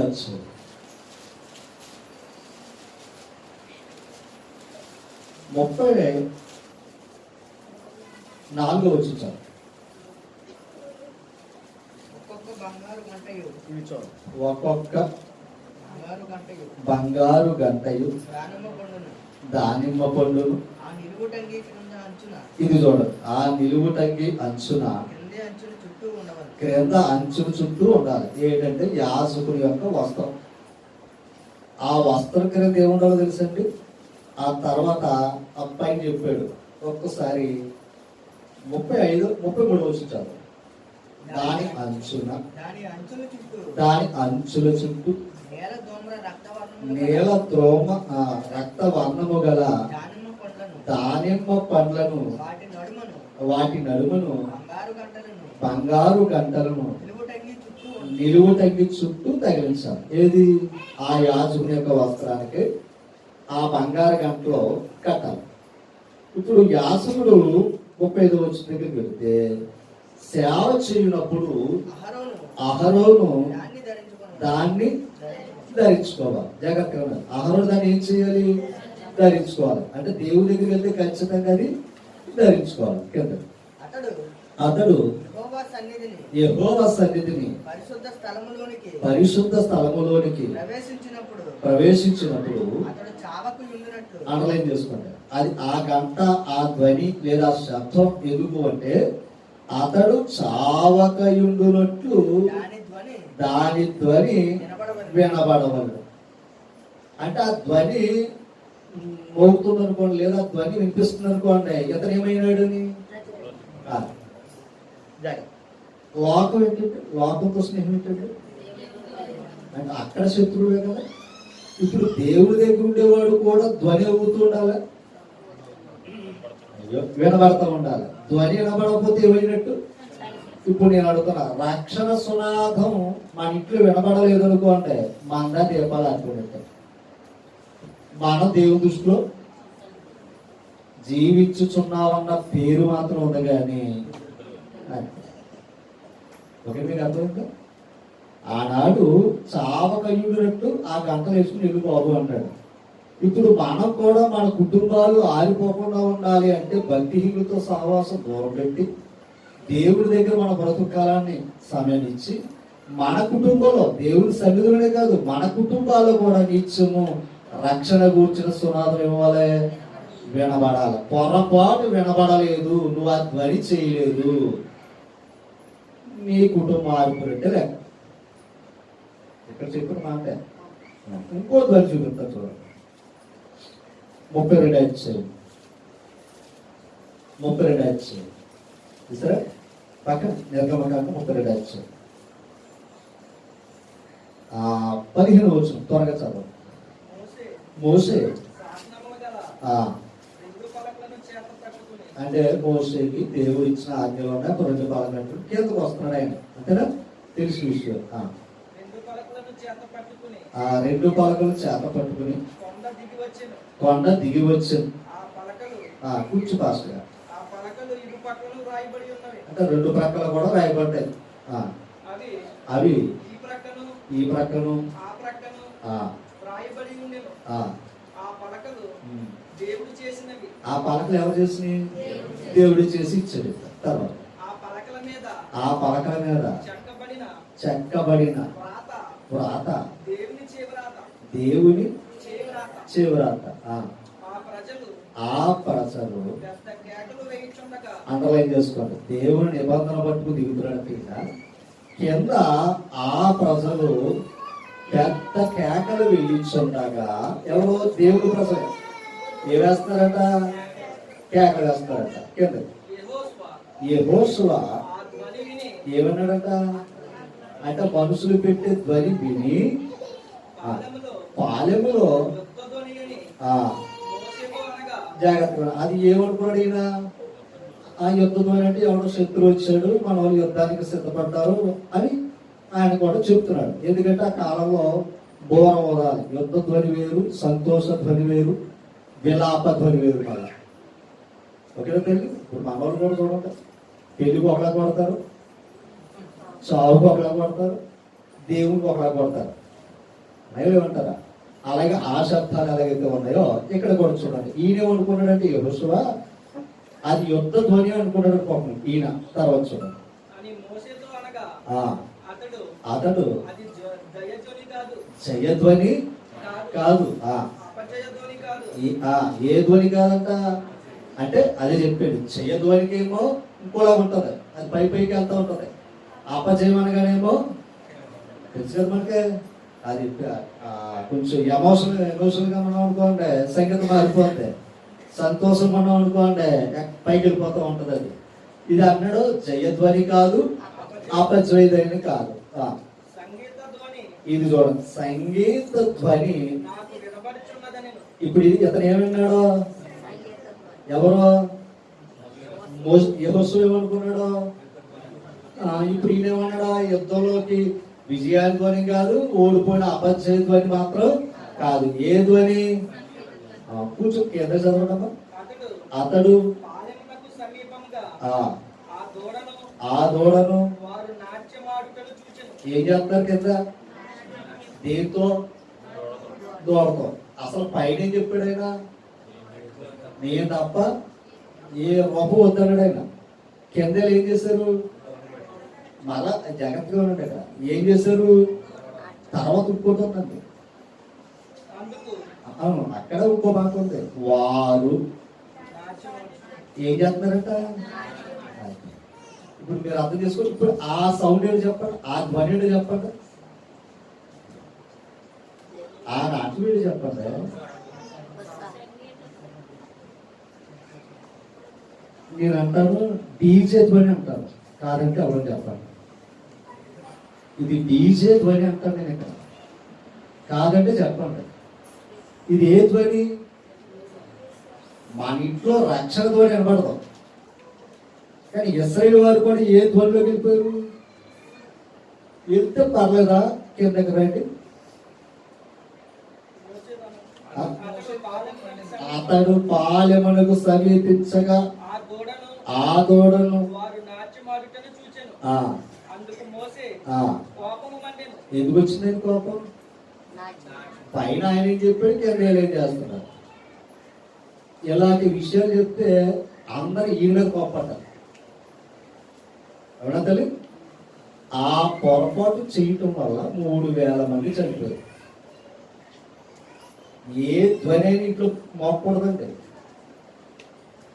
A: అధ్యాయం 34వ వచనం. ఒక్కొక్క బంగారు గంటయు దానిమ్మ పండును. ఇది చూడండి, ఆ నిలువుటంగి అంచున క్రింద అంచుల చుట్టూ ఉండాలి. ఏంటంటే యాజకుడి యొక్క వస్త్రం. ఆ వస్త్రం క్రింద ఏముండాలో తెలుసండి? ఆ తర్వాత అబ్బాయిని చెప్పాడు. ఒక్కసారి 33 వచ్చారు. దాని అంచుల చుట్టూ నేల త్రోమ రక్తవర్ణము గల దానిమ్మ పండ్లను, వాటి నడుమను బంగారు గంటలను నిలువుటంగి చుట్టూ తగిలించాలి. ఏది? ఆ యాజకుని యొక్క వస్త్రానికి ఆ బంగారు గంటలో కట్టాలి. ఇప్పుడు యాజకుడు 35వ వచనం దగ్గరికి వెళితే, సేవ చేయనప్పుడు అహరోను దాన్ని ధరించుకోవాలి. జాగ్రత్తగా అహరోను దాన్ని ఏం చేయాలి? ధరించుకోవాలి. అంటే దేవుడి దగ్గరికి వెళ్తే ఖచ్చితంగా అది ధరించుకోవాలి. కింద అతడు యెహోవా సన్నిధిని పరిశుద్ధ స్థలములోనికి ప్రవేశించినప్పుడు అండర్లైన్ చేసుకుంటారు. అది ఆ గంట, ఆ ధ్వని లేదా శబ్దం ఎందుకు అంటే అతడు చావకయుండునట్లు దాని ధ్వని వినబడవలెను. అంటే ఆ ధ్వని మోగుతుంది అనుకోండి, లేదా ధ్వని వినిపిస్తుంది అనుకోండి, ఇతను ఏమైనాడని లోకం ఏంటంటే, లోకంతో స్నేహం ఏంటంటే అంటే అక్కడ శత్రువులే కదా. ఇప్పుడు దేవుడి దగ్గర ఉండేవాడు కూడా ధ్వని అవుతూ ఉండాలి, వినబడతా ఉండాలి. ధ్వని వినబడకపోతే ఏమైనట్టు? ఇప్పుడు నేను అడుగుతున్నా, రక్షణ సునాదం మన ఇంట్లో వినబడలేదు అనుకో అంటే మన దీపాలు అనుకున్నట్టు. మనం దేవుని దృష్టిలో జీవించుచున్నామన్న పేరు మాత్రం ఉంది కానీ ఓకే, మీకు అర్థమైందా? ఆనాడు చావకయ్యుడినట్టు ఆ గంటలు వేసుకుని వెళ్ళి బాబు అంటాడు. ఇప్పుడు మనం కూడా మన కుటుంబాలు ఆరిపోకుండా ఉండాలి అంటే భక్తిహీనులతో సహవాసం దూరం పెట్టి దేవుడి దగ్గర మన బ్రతుకు కాలాన్ని సమయం ఇచ్చి మన కుటుంబంలో దేవుడి సన్నిధిలోనే కాదు మన కుటుంబాల్లో కూడా నిత్యము రక్షణ కూర్చిన సునాదం ఇవ్వాలి, వినబడాలి. పొరపాటు వినబడలేదు, నువ్వు ఆ ధ్వని చేయలేదు, నీ కుటుంబం ఆరిపోయినట్టే లెక్క. ఇక్కడ చెప్పిన మాట ఇంకో ధ్వని చూపిస్తా చూడండి. 32 అధ్యాయం 32 అధ్యాయం సరే పక్కన నిర్గమకాండం 32 అధ్యాయం 15 వచనం త్వరగా చదవండి. మోసే అంటే మోసేకి దేవుడు ఇచ్చిన ఆజ్ఞలో ఉన్న 2 పలకలు కిందకు వస్తున్నాడు ఆయన, అంతేనా? తెలిసిన విషయం. 2 పలకలు చేత పట్టుకుని కొండ దిగి వచ్చింది. కూర్చు పాస్గా అంటే 2 ప్రక్కల కూడా రాయబడ్డాయి. అవి ఈ ప్రక్కను ఆ పలకలు ఎవరు చేసినాయి? దేవుడు చేసి ఇచ్చాడు. తర్వాత ఆ పలకల మీద చెక్కబడిన వ్రాత, దేవుని చేవ్రాత. ఆ ప్రజలు అండర్లైన్ చేసుకోండి, దేవుని నిబంధన పట్టుకు దిగుతున్నాడు కింద. ఆ ప్రజలు పెద్ద కేకలు వేయించుండగా ఎవరో దేవుడు ప్రజలు ఏ వేస్తారట? కేకలు వేస్తారట కింద. యెహోషువ ఏమన్నాడట అంటే మనుషులు పెట్టే ధ్వని విని పాలెములో జాగ్రత్తగా అది ఏమనుకున్నాడు ఈయన? ఆ యుద్ధ ధ్వని అంటే ఎవడో శత్రువు వచ్చాడు, మన వాళ్ళు యుద్ధానికి సిద్ధపడ్డారు అని ఆయన కూడా చెప్తున్నాడు. ఎందుకంటే ఆ కాలంలో బోర ఊదాలి, యుద్ధ ధ్వని వేరు, సంతోష ధ్వని వేరు, విలాప ధ్వని వేరు. మళ్ళా ఓకేనా పెళ్ళి? ఇప్పుడు మన వాళ్ళు కూడా చూడండి, పెళ్లికి ఒకలా కొడతారు, చావుకు ఒకలా కొడతారు, దేవునికి ఒకలా కొడతారు. ఏమంటారా? అలాగే ఆ శబ్దాలు ఎలాగైతే ఉన్నాయో ఇక్కడ కూడా చూడండి. ఈయన అనుకున్నాడంటే యెహోషువ అది యుద్ధ ధ్వని అనుకున్నాడు పాపం ఈయన. తర్వాత చూడండి, అతడు జయధ్వని కాదు. ఏ ధ్వని కాదంట అంటే అదే చెప్పాడు. జయధ్వనికేమో ఇంకోలా ఉంటది, అది పైకి వెళ్తా ఉంటది. అపజయం అనగానేమో తెలుసు కదా మనకి, అది కొంచెం ఎమోషనల్గా మనం అనుకోండి సంగీతం మారిపోతుంది, సంతోషం మనం అనుకోండి పైకి వెళ్ళిపోతూ ఉంటది. అది ఇది అన్నాడు జయధ్వని కాదు, అపజయధ్వని కాదు. ఇది చూడండి, సంగీత ధ్వని. ఇప్పుడు ఇది ఇతను ఏమన్నాడు? ఎవరో యెహోషువ ఏమనుకున్నాడు? ఇప్పుడు ఈయన ఏమన్నాడా? యుద్ధంలోకి విజయాల ధ్వని కాదు, ఓడిపోయిన అపజయ ధ్వని మాత్రం కాదు. ఏ ధ్వని? కూర్చో కింద చదవడమ్మా. అతడు ఆ దూడను ఏం చేస్తారు కింద? దేంతో? దూడతో. అసలు పైన ఏం చెప్పాడు ఆయన? నేను తప్ప ఏ రూపం వద్దన్నాడు ఆయన. కింద ఏం చేశారు? మళ్ళా జాగ్రత్తగా ఉన్నాడు. ఏం చేశారు? తర్వాత ఇంకోటి అవును, అక్కడ ఇంకో మాట ఉంది. వారు ఏం చేస్తున్నారంట? ఇప్పుడు మీరు అర్థం చేసుకోండి. ఇప్పుడు ఆ సౌండ్ ఏంటి చెప్పండి, ఆ ధ్వని ఏంటి చెప్పండి, ఆ నాట్యం ఏంటి చెప్పండి. మీరు అంటారు డీజే ధ్వని అంటారు, కాదంటే ఎవరు చెప్పండి. ఇది డీజే ధ్వని అంటాను నేను ఇక్కడ. కాదంటే చెప్పండి. ఇది ఏ ధ్వని? మన ఇంట్లో రక్షణ ధ్వని వినబడదు. కానీ ఇశ్రాయేలు వారు కూడా ఏ ధ్వనిలోకి వెళ్ళిపోయారు? వెళ్తే పర్లేదా? కిందకి రండి. అతడు పాలెమునకు సమీపించగా ఆ దూడను ఎందుకు వచ్చిందని కోపం? పైన ఆయన ఏం చెప్పాడు, కింద ఏం చేస్తున్నారు. ఇలాంటి విషయాలు చెప్తే అందరు ఈయన మీద కోపడతారు. అవునా తల్లి? ఆ పొరపాటు చేయటం వల్ల 3,000 మంది చనిపోయారు. ఏ ధ్వని అయినా ఇంట్లో మోకూడదండి.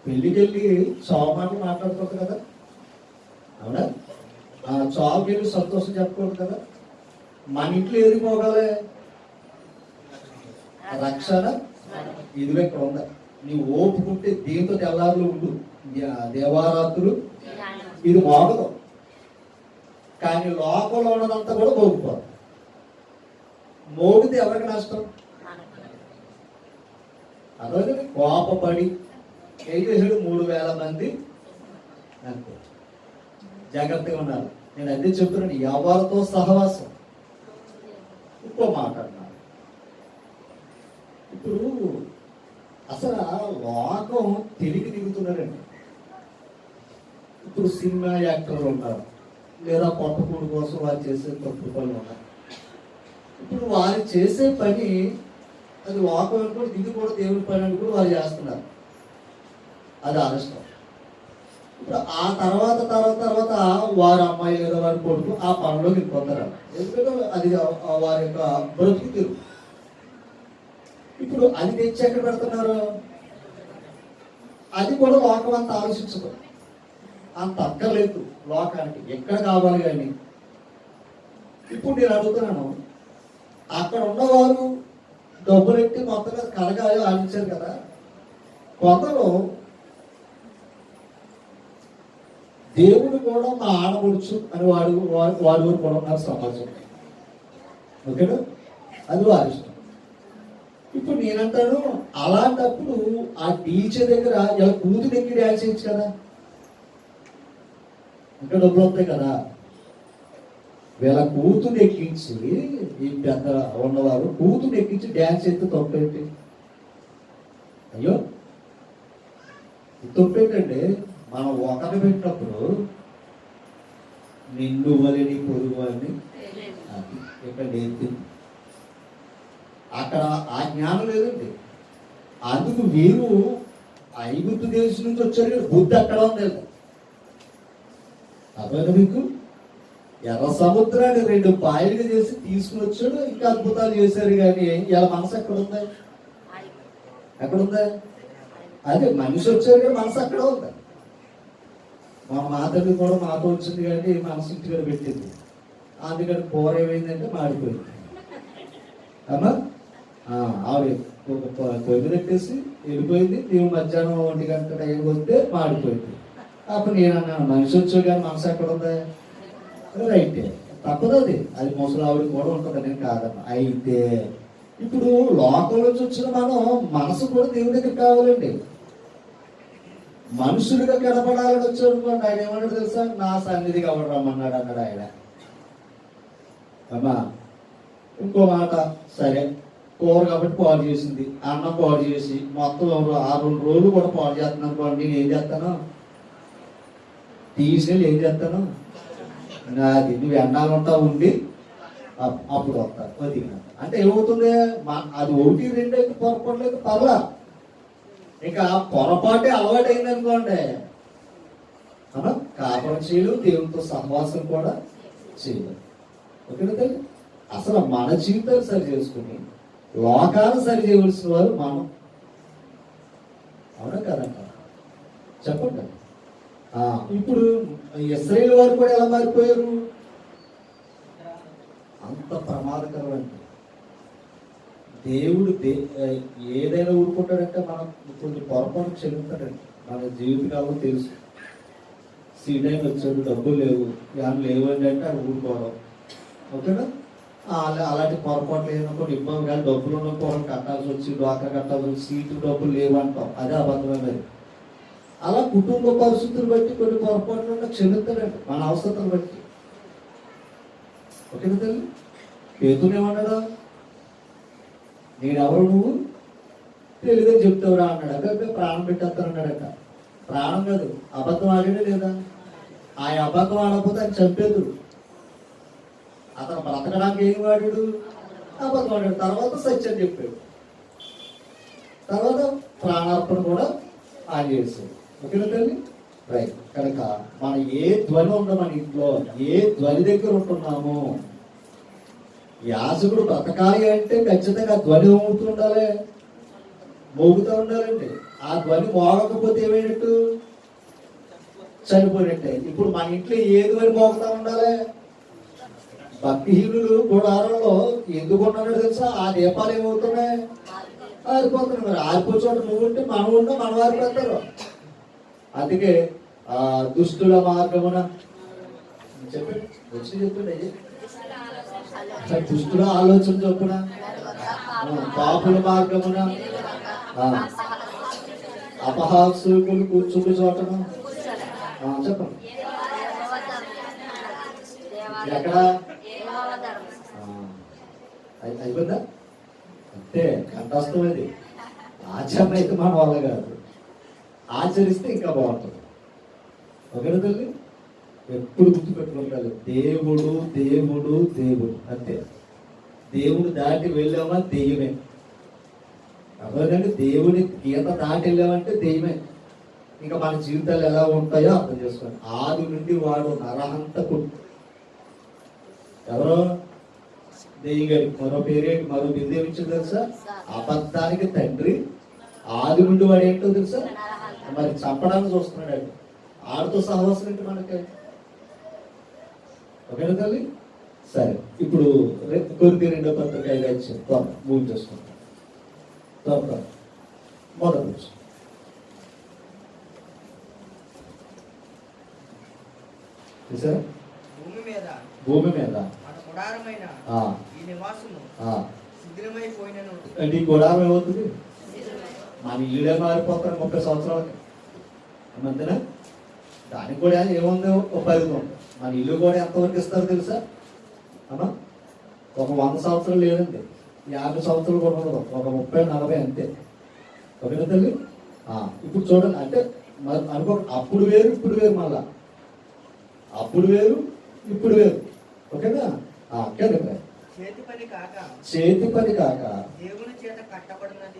A: పెళ్ళికెళ్ళి చావు మాటలు మాట్లాడుకోవద్దు కదా. అవునా? ఆ చావుకి వెళ్ళి సంతోషం చెప్పకూడదు కదా. మన ఇంట్లో ఏది పోగాలి? రక్షణ ఇదిగో ఇక్కడ ఉందా. నీవు ఓపుకుంటే దీంతో తెల్లారులు ఉండు, దేవారాత్రులు ఇది మోగదు. కానీ లోకంలో ఉన్నదంతా కూడా మోగిపోదు. మోగితే ఎవరికి నష్టం? అదే కోపపడి ఏం చేశాడు? 3,000 మంది అంతే. జాగ్రత్తగా ఉన్నారు. నేను అదే చెప్తున్నాను, ఎవరితో సహవాసం. ఇంకో మాట అన్నాను. ఇప్పుడు అసలు లోకం తిరిగి దిగుతున్నారండి. ఇప్పుడు సినిమా యాక్టర్లు ఉన్నారు, లేదా పొట్టకూడు కోసం వారు చేసే తప్పు పనులు ఉన్నారు. ఇప్పుడు వారు చేసే పని అది లోకం అనుకో, ఇది కూడా దేవుడి పని అని కూడా వారు చేస్తున్నారు. అది అనిష్టం. ఇప్పుడు ఆ తర్వాత వారి అమ్మాయి లేదా వారి కొడుకు ఆ పనిలోకి వెళ్ళిపోతారు. ఎందుకంటే అది వారి యొక్క బ్రతుకు తీరు. ఇప్పుడు అది తెచ్చి ఎక్కడ పెడుతున్నారు? అది కూడా లోకం అంత ఆలోచించదు, అంత అక్కర్లేదు లోకానికి. ఎక్కడ కావాలి కానీ. ఇప్పుడు నేను అడుగుతున్నాను, అక్కడ ఉన్నవారు డబ్బులెట్టి మొత్తంగా కలగాలి ఆలోచించారు కదా. కొందరు దేవుడు కూడా మా ఆడబడుచు అని వాడు కూడా ఉన్నారు సమాజం. ఓకేనా? అది వారి ఇష్టం. ఇప్పుడు నేనంటాను, అలాంటప్పుడు ఆ టీచర్ దగ్గర ఇలా కూతురు ఎక్కి డ్యాన్స్ చేయొచ్చు కదా. ఇంకా డబ్బులు వస్తాయి కదా. వీళ్ళ కూతురు ఎక్కించి, ఈ పెద్ద ఉన్నవారు కూతురు ఎక్కించి డ్యాన్స్ చేస్తే తప్పేంటి? అయ్యో తప్పేంటండి? మనం ఒకరిని పెట్టినప్పుడు నిన్ను వలి నీ పొరుగు అని అది ఇక్కడ నేర్పింది. అక్కడ ఆ జ్ఞానం లేదండి. అందుకు వీరు ఐగుప్తు దేశం నుంచి వచ్చారు, బుద్ధి అక్కడ ఉంది. అర్థమైందా మీకు? ఎర్ర సముద్రాన్ని 2 పాయలుగా చేసి తీసుకుని వచ్చాడు, ఇంకా అద్భుతాలు చేశారు. కానీ ఇలా మనసు ఎక్కడుందా? ఎక్కడుందా? అదే మనిషి వచ్చారు కానీ మనసు అక్కడ ఉంది. మా మాతల్ని కూడా మాతో వచ్చింది కానీ మనసు ఇంటికి పెట్టింది. అందుకని కూర ఏమైందంటే మాడిపోయింది. అమ్మా ఆవిడ పొయ్యి పెట్టేసి వెళ్ళిపోయింది. మేము మధ్యాహ్నం 1 గంట టైంకి వస్తే మాడిపోయింది. అప్పుడు నేను అన్నాను, మనిషి వచ్చావు కానీ మనసు ఎక్కడ ఉందా? రైటే, తప్పదు. అది ముసలావిడ కూడా ఉంటుంది, నేను కాదమ్మా. అయితే ఇప్పుడు లోకం నుంచి వచ్చిన మనం మనసు కూడా దేవుడి దగ్గర కావాలండి. మనుషులుగా కనపడాలని వచ్చాడు. ఆయన ఏమన్నాడు తెలుసా? నా సన్నిధికి ఎవడు రమ్మన్నాడు అన్నాడు ఆయన. అమ్మా ఇంకో మాట, సరే కూర కాబట్టి పాడు చేసింది, అన్నం పాడు చేసి మొత్తం 6 రోజులు కూడా పాడు చేస్తున్నాను అనుకోండి. నేను ఏం చేస్తాను? తీసుకెళ్ళి ఏం చేస్తాను? అది నువ్వు ఎన్నాళ్ళు ఉంటావు ఉండి అప్పుడు వస్తాను అది. అంటే ఏమవుతుంది? అది 1, 2 అయితే పొరపాట్లేదు, పర్లా. ఇంకా పొరపాటే అలవాటు అయింది అనుకోండి, కాపురం చేయలేదు, దేవునితో సహవాసం కూడా చేయలేదు. ఓకేనా తల్లి? అసలు మన జీవితాలు సరి చేసుకుని లోకాలు సరి చేయవలసిన వారు మనం. అవునా కదంట? చెప్పండి. ఇప్పుడు ఇశ్రాయేలు వారు కూడా ఎలా మారిపోయారు? అంత ప్రమాదకరమండి. దేవుడు ఏదైనా ఊరుకుంటాడంటే మనం కొంచెం పొరపాటు చెల్లుతాడండి. మన జీవితకాలం తెలుసు. సీట్ అయిన వచ్చాడు, డబ్బులు లేవు, ఏమైనా లేవు అంటే అది ఊరుకోవడం. ఓకేనా? అలాంటి పొరపాట్లు ఏమనుకోండి ఇబ్బంది కానీ డబ్బులు ఉన్నప్పుడు కట్టాల్సి వచ్చి డ్వాక్రా కట్టాల్సి వచ్చి సీటు డబ్బులు లేవంటాం, అదే అబద్ధమే. అలా కుటుంబ పరిస్థితులు బట్టి కొన్ని పొరపాట్లు క్షమిస్తాడండి మన అవసరం బట్టి. ఓకే తల్లి, పేతునేమన్నాడా, నేనెవరు నువ్వు తెలియదని చెప్తావురా అన్నాడు. అదే ప్రాణం పెట్టేస్తానన్నాడట. ప్రాణం కాదు, అబద్ధం ఆడాడే లేదా, ఆయన అబద్ధం ఆడకపోతే ఆయన చంపేదు. అతను బ్రతకడానికి ఏం వాడాడు, అబద్ధం ఆడాడు. తర్వాత సత్యం చెప్పాడు, తర్వాత ప్రాణార్పణ కూడా ఆయన చేశాడు. ఓకేనా తల్లి, రైట్. కనుక మనం ఏ ధ్వని ఉందో మన ఇంట్లో, ఏ ధ్వని దగ్గర ఉంటున్నాము, యాజకుడు బ్రతకాలి అంటే ఖచ్చితంగా ధ్వని మోగుతూ ఉండాలి, మోగుతూ ఉండాలండి. ఆ ధ్వని మోగకపోతే ఏమైనట్టు, చనిపోయినట్టే. ఇప్పుడు మన ఇంట్లో ఏ ధ్వని మోగుతూ ఉండాలి. భక్తిహీనులు గుడారంలో ఎందుకు ఉన్నాడో తెలుసా, ఆ దీపాలు ఏమవుతున్నాయి, ఆరిపోతున్నాయి. మరి ఆరిపో చోట నువ్వు ఉంటే మనం ఉన్నా మన వారి పెడతారు. అందుకే దుష్టుల మార్గమున చెప్పండి, వచ్చి చెప్పండి, దుష్టుల ఆలోచన చొప్పున, పాపుల మార్గమున, అపహాసుకులు కూర్చుండి చోటను చెప్పండి. ఎక్కడ అయిపోయిందా, అంతే. కంఠస్థం అది. ఆచరణ అయితే మన వల్ల కాదు, ఆచరిస్తే ఇంకా బాగుంటుంది. ఒకరి తల్లి ఎప్పుడు గుర్తుపెట్టుకుంటారు, దేవుడు దేవుడు దేవుడు అంతే. దేవుడు దాటి వెళ్ళామా దెయ్యమే. అర్థమైందండి, దేవుని గీత దాటి వెళ్ళామంటే దెయ్యమే. ఇంకా మన జీవితాలు ఎలా ఉంటాయో అర్థం చేసుకోండి. ఆది నుండి వాడు నరహంతకుడు. ఎవరో దెయ్యగాడి మరో పేరేంటి, మరో బిందేమించింది తెలుసా, అబద్ధానికి తండ్రి. ఆది నుండి వాడు ఏంటో తెలుసా, మరి చంపడానికి చూస్తున్నాడు. ఆడితో సహవాసం ఏంటి మనకి. ఓకేనా తల్లి, సరే. ఇప్పుడు కొరిది 2వ పత్రిక 5 మూవ్ చేసుకుంటాం. మొదటి నుంచి భూమి మీద అంటే ఈ గుడారం ఏమవుతుంది, మన ఇల్లుడే మారిపోతారు 30 సంవత్సరాలకి. అంతేనా, దానికి కూడా ఏముంది, ఒక పరిధం. మన ఇల్లు కూడా ఎంతవరకు ఇస్తారు తెలుసా అమ్మా, ఒక 100 సంవత్సరాలు లేదండి, 50 సంవత్సరాలు కూడా ఉండదు, ఒక 30-40 అంతే. ఓకేనా తల్లి. ఇప్పుడు చూడండి, అంటే అనుకో, అప్పుడు వేరు ఇప్పుడు వేరు, మళ్ళా అప్పుడు వేరు ఇప్పుడు వేరు. ఓకేనా, చేతి పని కాక
B: దేవుని చేత కట్టబడినది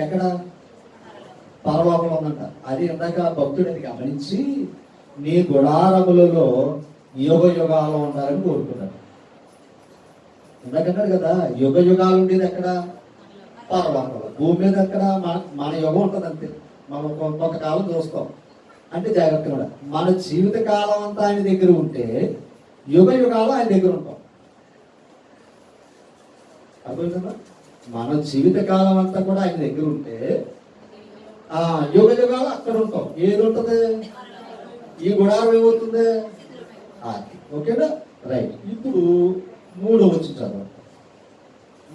A: ఎక్కడ పరలోకం ఉందంట. అది ఇందాక భక్తుడు అది గమనించి నీ గుడారములలో యుగ యుగాలు ఉండాలని కోరుకున్నాడు. ఇందాకన్నాడు కదా, యుగ యుగాలు ఉండేది ఎక్కడ, పరలోకంలో. భూమి మీద ఎక్కడ మన యుగం ఉంటుంది అంతే. మనం కొంతకాలం చూస్తాం అంటే జాగ్రత్తగా. మన జీవిత కాలం అంతా ఆయన దగ్గర ఉంటే యుగ యుగాలు ఆయన దగ్గర ఉంటాం. అర్థమవుతుందా, మన జీవిత కాలం అంతా కూడా ఆయన దగ్గర ఉంటే యుగ యుగాలు అక్కడ ఉంటాం. ఏది ఉంటుంది, ఈ గుడారం ఏమవుతుంది. ఓకేనా, రైట్. ఇప్పుడు 3వ వచనం చదవండి.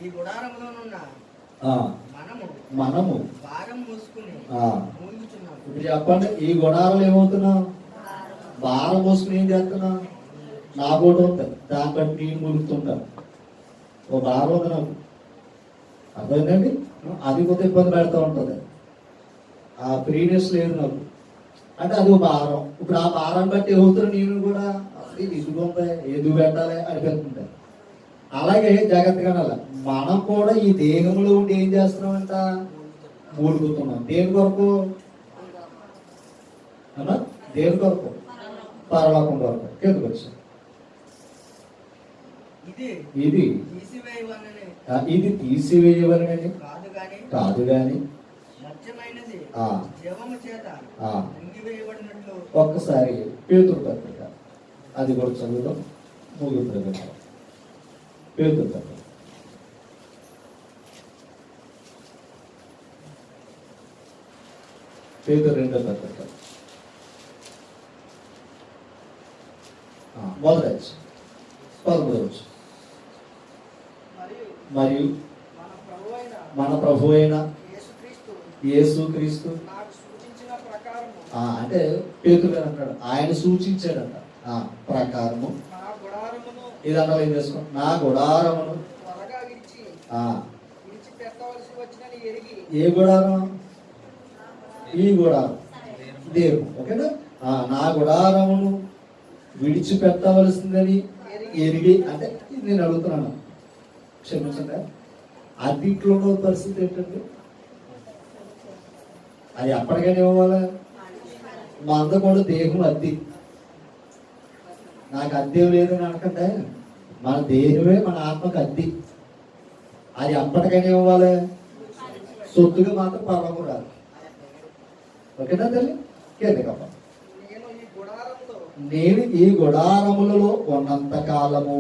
B: ఈ గుడారములోనున్న
A: మనము
B: భారం మోసుకుని
A: ఇప్పుడు చెప్పండి, ఈ గుడారాలు ఏమవుతున్నాం, భారం మోసుకుని ఏం చేస్తున్నాం. నా కూడా ఉంటుంది, దాన్ని బట్టి నేను ములుగుతుంటాను. ఓ భారం ఉంది నాకు, అర్థమైందండి. అది కొత్త ఇబ్బంది పెడతా ఉంటుంది, ఆ ఫ్రీనెస్ లేదు నాకు అంటే అది ఒక భారం. ఇప్పుడు ఆ భారాన్ని బట్టి ఏమవుతున్నా, నేను కూడా ఇది ఇదిగోంది ఎందుకు పెట్టాలి అనిపిస్తుంటాయి. అలాగే జాగ్రత్తగా అలా మనం కూడా ఈ దేహంలో ఉండి ఏం చేస్తున్నామంట, మూలుగుతున్నాం. దేని కొరకు అన్నా, దేని కొరకు, పరలోకం కొరకు. కిందకు వచ్చాం. ఇది తీసివేయవలనని కాదు గాని ఒక్కసారి పేతురు పత్రిక అది కూడా చదువుతాం, ముగింపు పేతురు పత్రిక పేతురు 2వ పత్రిక మొదటి 11 మరియు
B: మన ప్రభువైన
A: మన ప్రభు అయిన
B: యేసుక్రీస్తు
A: యేసుక్రీస్తు
B: నాకు సూచించిన ప్రకారము
A: అంటే పేతురు గారు అంటాడు, ఆయన సూచించాడంట ప్రకారము
B: నా గుడారమును
A: ఇదంతా ఏం చేసుకో, నా గుడారమును
B: త్వరగా విడిచి పెట్టవలసి వచ్చినని ఎరిగి.
A: ఏ గుడారం? ఈ గుడారం దేవుడు. ఓకేనా? నా గుడారమును విడిచిపెట్టవలసిందని ఎరిగి. అంటే ఇది నేను అడుగుతున్నాను, క్షమించండి, అదిట్లో ఉన్న పరిస్థితి ఏంటంటే అది అప్పటికైనా ఇవ్వాలి. మా అంతా కూడా దేహం అద్దె, నాకు అద్దెం లేదని అనకంటే మన దేహమే మన ఆత్మకు అద్దె. అది అప్పటికైనా ఇవ్వాలి, సొత్తుగా మాత్రం పర్వం రాదు. ఓకేనా తల్లి? కేంద్రకప్ప నేను ఈ గుడారములలో ఉన్నంత కాలము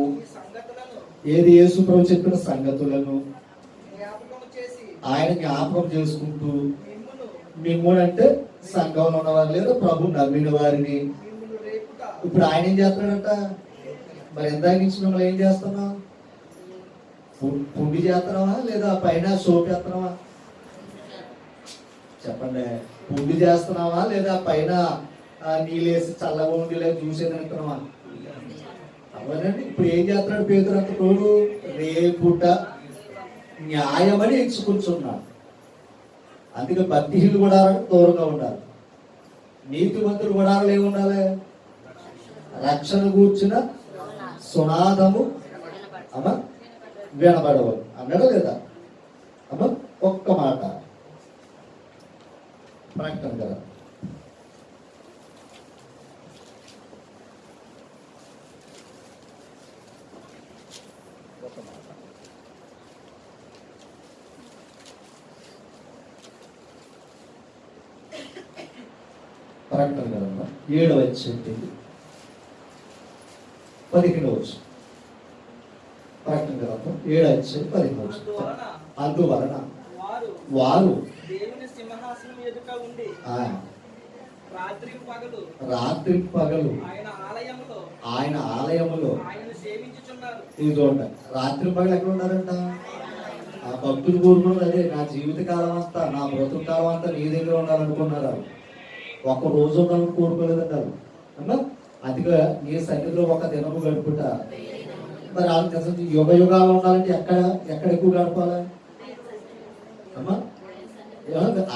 A: ఏది యేసు ప్రభు చెప్పిన సంగతులను ఆయన జ్ఞాపకం చేసుకుంటూ మిమ్ముడు అంటే సంఘంలో ఉన్నవారు లేదా ప్రభు నమ్మిన వారిని. ఇప్పుడు ఆయన ఏం చేస్తున్నాడంట? మరి ఎందాక నుంచి మిమ్మల్ని ఏం చేస్తున్నాం? పుండి చేస్తున్నావా లేదా పైన సోపు చేస్తున్నావా? చెప్పండి. పుండి చేస్తున్నావా లేదా పైన నీళ్ళేసి చల్లగా ఉండి లేదా చూసేది అనుకున్నావా? అవనండి. ఇప్పుడు ఏం చేస్తున్నాడు పేతురు? అంత తోడు రేపుట న్యాయమని ఎంచుకుంటున్నాడు. అందుకే భక్తిహీనులు గుడారాలు దూరంగా ఉండాలి. నీతిమంతులు గుడారాలు ఏమి ఉండాలి? రక్షణ కూర్చున్న సునాదము అమ్మ వినబడవు అన్నాడు లేదా అమ్మ? ఒక్క మాట ప్రకటన కదా. ప్రకటన కదమ్మా 7వ అధ్యాయం 15వ ప్రకటన కదమ్మా 7వ అధ్యాయం 15వ. అందువలన వారు
B: దేవుని సింహాసనం ఎదుట ఉండి
A: రాత్రి పగలు ఆయన ఆలయములో ఇది చూడండి. రాత్రి పగలు ఎక్కడ ఉన్నారంట? ఆ భక్తులు కోరుకున్నది అదే, నా జీవిత కాలం అంతా నా బ్రతుకు కాలం అంతా నీ దగ్గర ఉండాలనుకున్నారు. ఒక్క రోజు ఉండాలని కోరుకోలేదంటారు అమ్మా. అదిగా నీ సన్నిధిలో ఒక దినము గడుపుట. మరి వాళ్ళకి అసలు యుగ యుగాలు ఉండాలంటే ఎక్కడ ఎక్కువ గడపాలి అమ్మా?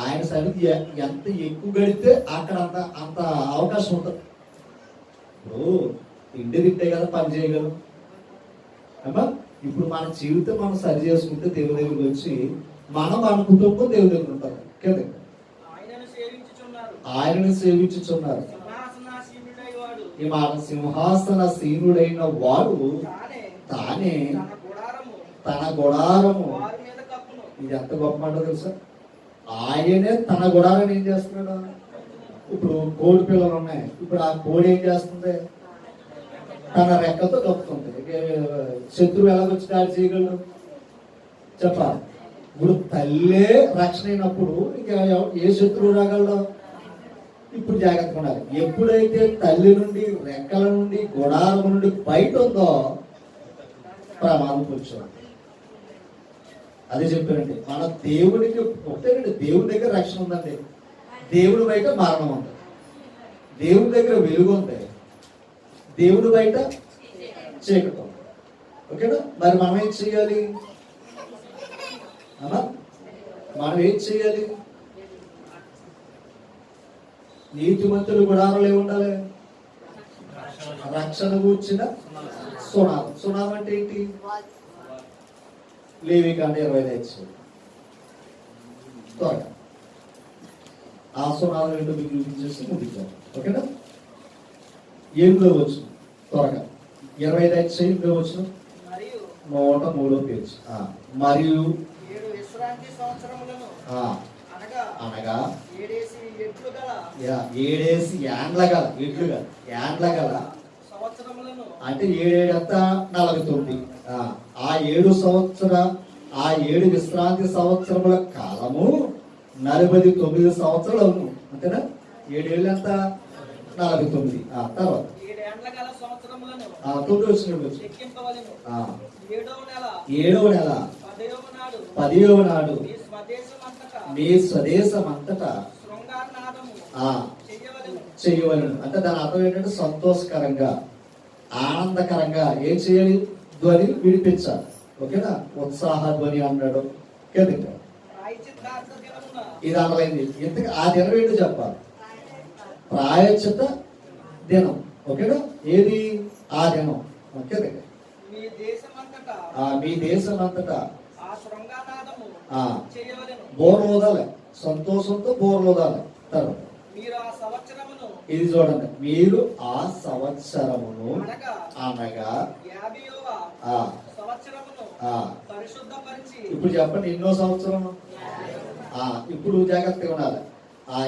A: ఆయన సన్నిధి ఎంత ఎక్కువ గడితే అక్కడ అంత అవకాశం ఉంటుంది. ఇప్పుడు ఇంటి తింటే కదా పని చేయగలం అమ్మా. ఇప్పుడు మన జీవితం మనం సరి చేసుకుంటే దేవుడి దగ్గరికి వచ్చి మనం మన కుటుంబం దేవుడి దగ్గర ఉంటారు కదా. ఆయనను సేవించుచున్నారు. ఈ మాట సింహాసన సీనుడైన వాడు తానే తన గుడారము. ఇది ఎంత గొప్ప మాట తెలుసా? ఆయనే తన గుడారాన్ని ఏం చేస్తున్నాడు? ఇప్పుడు కోడి పిల్లలు ఉన్నాయి. ఇప్పుడు ఆ కోడి ఏం చేస్తుంది? తన రెక్కతో కప్పుతుంది. శత్రువు ఎలాగొచ్చి దాడి చేయగలరు చెప్పాలి. ఇప్పుడు తల్లే రక్షణ అయినప్పుడు ఇంకా ఏ శత్రువు రాగలడు? ఇప్పుడు జాగ్రత్తగా ఉండాలి. ఎప్పుడైతే తల్లి నుండి రెక్కల నుండి గుడారం నుండి బయట ఉందో ప్రమాదం కూర్చోండి. అదే చెప్పారండి. మన దేవుడికి ఒకటేనండి, దేవుడి దగ్గర రక్షణ ఉందండి. దేవుడి బయట మరణం ఉంది. దేవుడి దగ్గర వెలుగు ఉంది, దేవుడి బయట చీకటి ఉంది. ఓకేనా? మరి మనం ఏం చేయాలి అమ్మా? మనం ఏం చేయాలి? నీతిమంతులు గుడారాలు ఏమి ఉండాలి? రక్షణ కూర్చిన సునామం. సునామం అంటే ఏంటి? లేవికాండ 25 త్వరగా ఆ సునామం ఏంటో మీకు చూపించేసి ముగించాలి. ఓకేనా? 7వ వచనం త్వరగా 25 7వ వచనం 103వ పేజీ. మరియు
B: 7 విశ్రాంతి సంవత్సరములను
A: అనగా
B: 7
A: ఏండ్ల గల
B: సంవత్సరములను
A: అంటే 7 అంతా 49. ఆ 7 విశ్రాంతి సంవత్సరముల కాలము 49 సంవత్సరాలు అవును. అంతేనా? 7 ఏళ్ళు అంతా 49. తర్వాత
B: 7 ఏండ్ల గల సంవత్సరములను
A: 9వ వచనం
B: లెక్కింపవలెను.
A: ఆ,
B: 7వ నెల
A: 7వ నెల
B: 10వ నాడు
A: 10వ నాడు
B: నీ స్వదేశమంతటా
A: మీ స్వదేశం అంతటా
B: శృంగారనాదము చెయ్యవలెను.
A: చేయవలను. అంటే దాని అర్థం ఏంటంటే సంతోషకరంగా, ఆనందకరంగా ఏం చేయాలి? ధ్వని విడిపించాలి. ఓకేనా? ఉత్సాహ ధ్వని అన్నాడు కిందకి.
B: ప్రాయశ్చిత్తార్థ దినమున
A: ఇది అమలైంది. ఇంతకు ఆ దినం ఏంటో చెప్పాలి. ప్రాయశ్చిత దినం. ఓకేనా? ఏది ఆ దినం? కిందకి.
B: మీ దేశమంతటా
A: మీ దేశం అంతటా
B: ఆ శృంగారనాదము
A: ఆ
B: చెయ్యవలెను.
A: బోర్లోదాలి. సంతోషంతో బోర్లోదాలి. తర్వాత
B: మీరు ఆ సంవత్సరమును
A: ఇది చూడండి. మీరు ఆ సంవత్సరమును
B: అనగా
A: అనగా
B: 50వ
A: ఆ
B: సంవత్సరమును
A: ఆ
B: పరిశుద్ధపరిచి
A: ఇప్పుడు చెప్పండి ఎన్నో సంవత్సరం? ఇప్పుడు జాగ్రత్తగా ఉండాలి. ఆ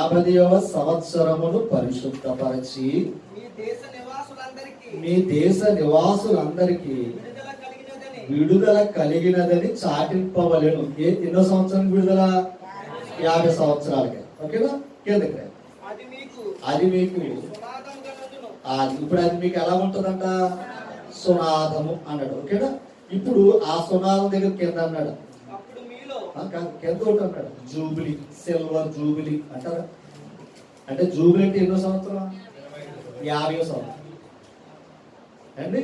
A: 50వ సంవత్సరమును పరిశుద్ధపరిచి
B: మీ దేశ నివాసులందరికీ
A: మీ దేశ నివాసులందరికీ
B: విడుదల కలిగినదని
A: విడుదల కలిగినదని చాటింపవలెను. ఎన్నో సంవత్సరం విడుదల? 50 సంవత్సరాలకి. ఓకేనా? కిందకి.
B: అది మీకు
A: సునాదము
B: సునాదముగనుండును.
A: ఇప్పుడు అది మీకు ఎలా ఉంటుందంట? సునాదము అన్నాడు. ఓకేనా? ఇప్పుడు ఆ సునాదం దగ్గర కింద అన్నాడు.
B: అప్పుడు మీలో
A: కింద ఒకటి అన్నాడు జూబిలీ, సిల్వర్ జూబిలీ అంటారా? అంటే జూబిలీ అంటే ఎన్నో సంవత్సరం? 50వ సంవత్సరం అండి.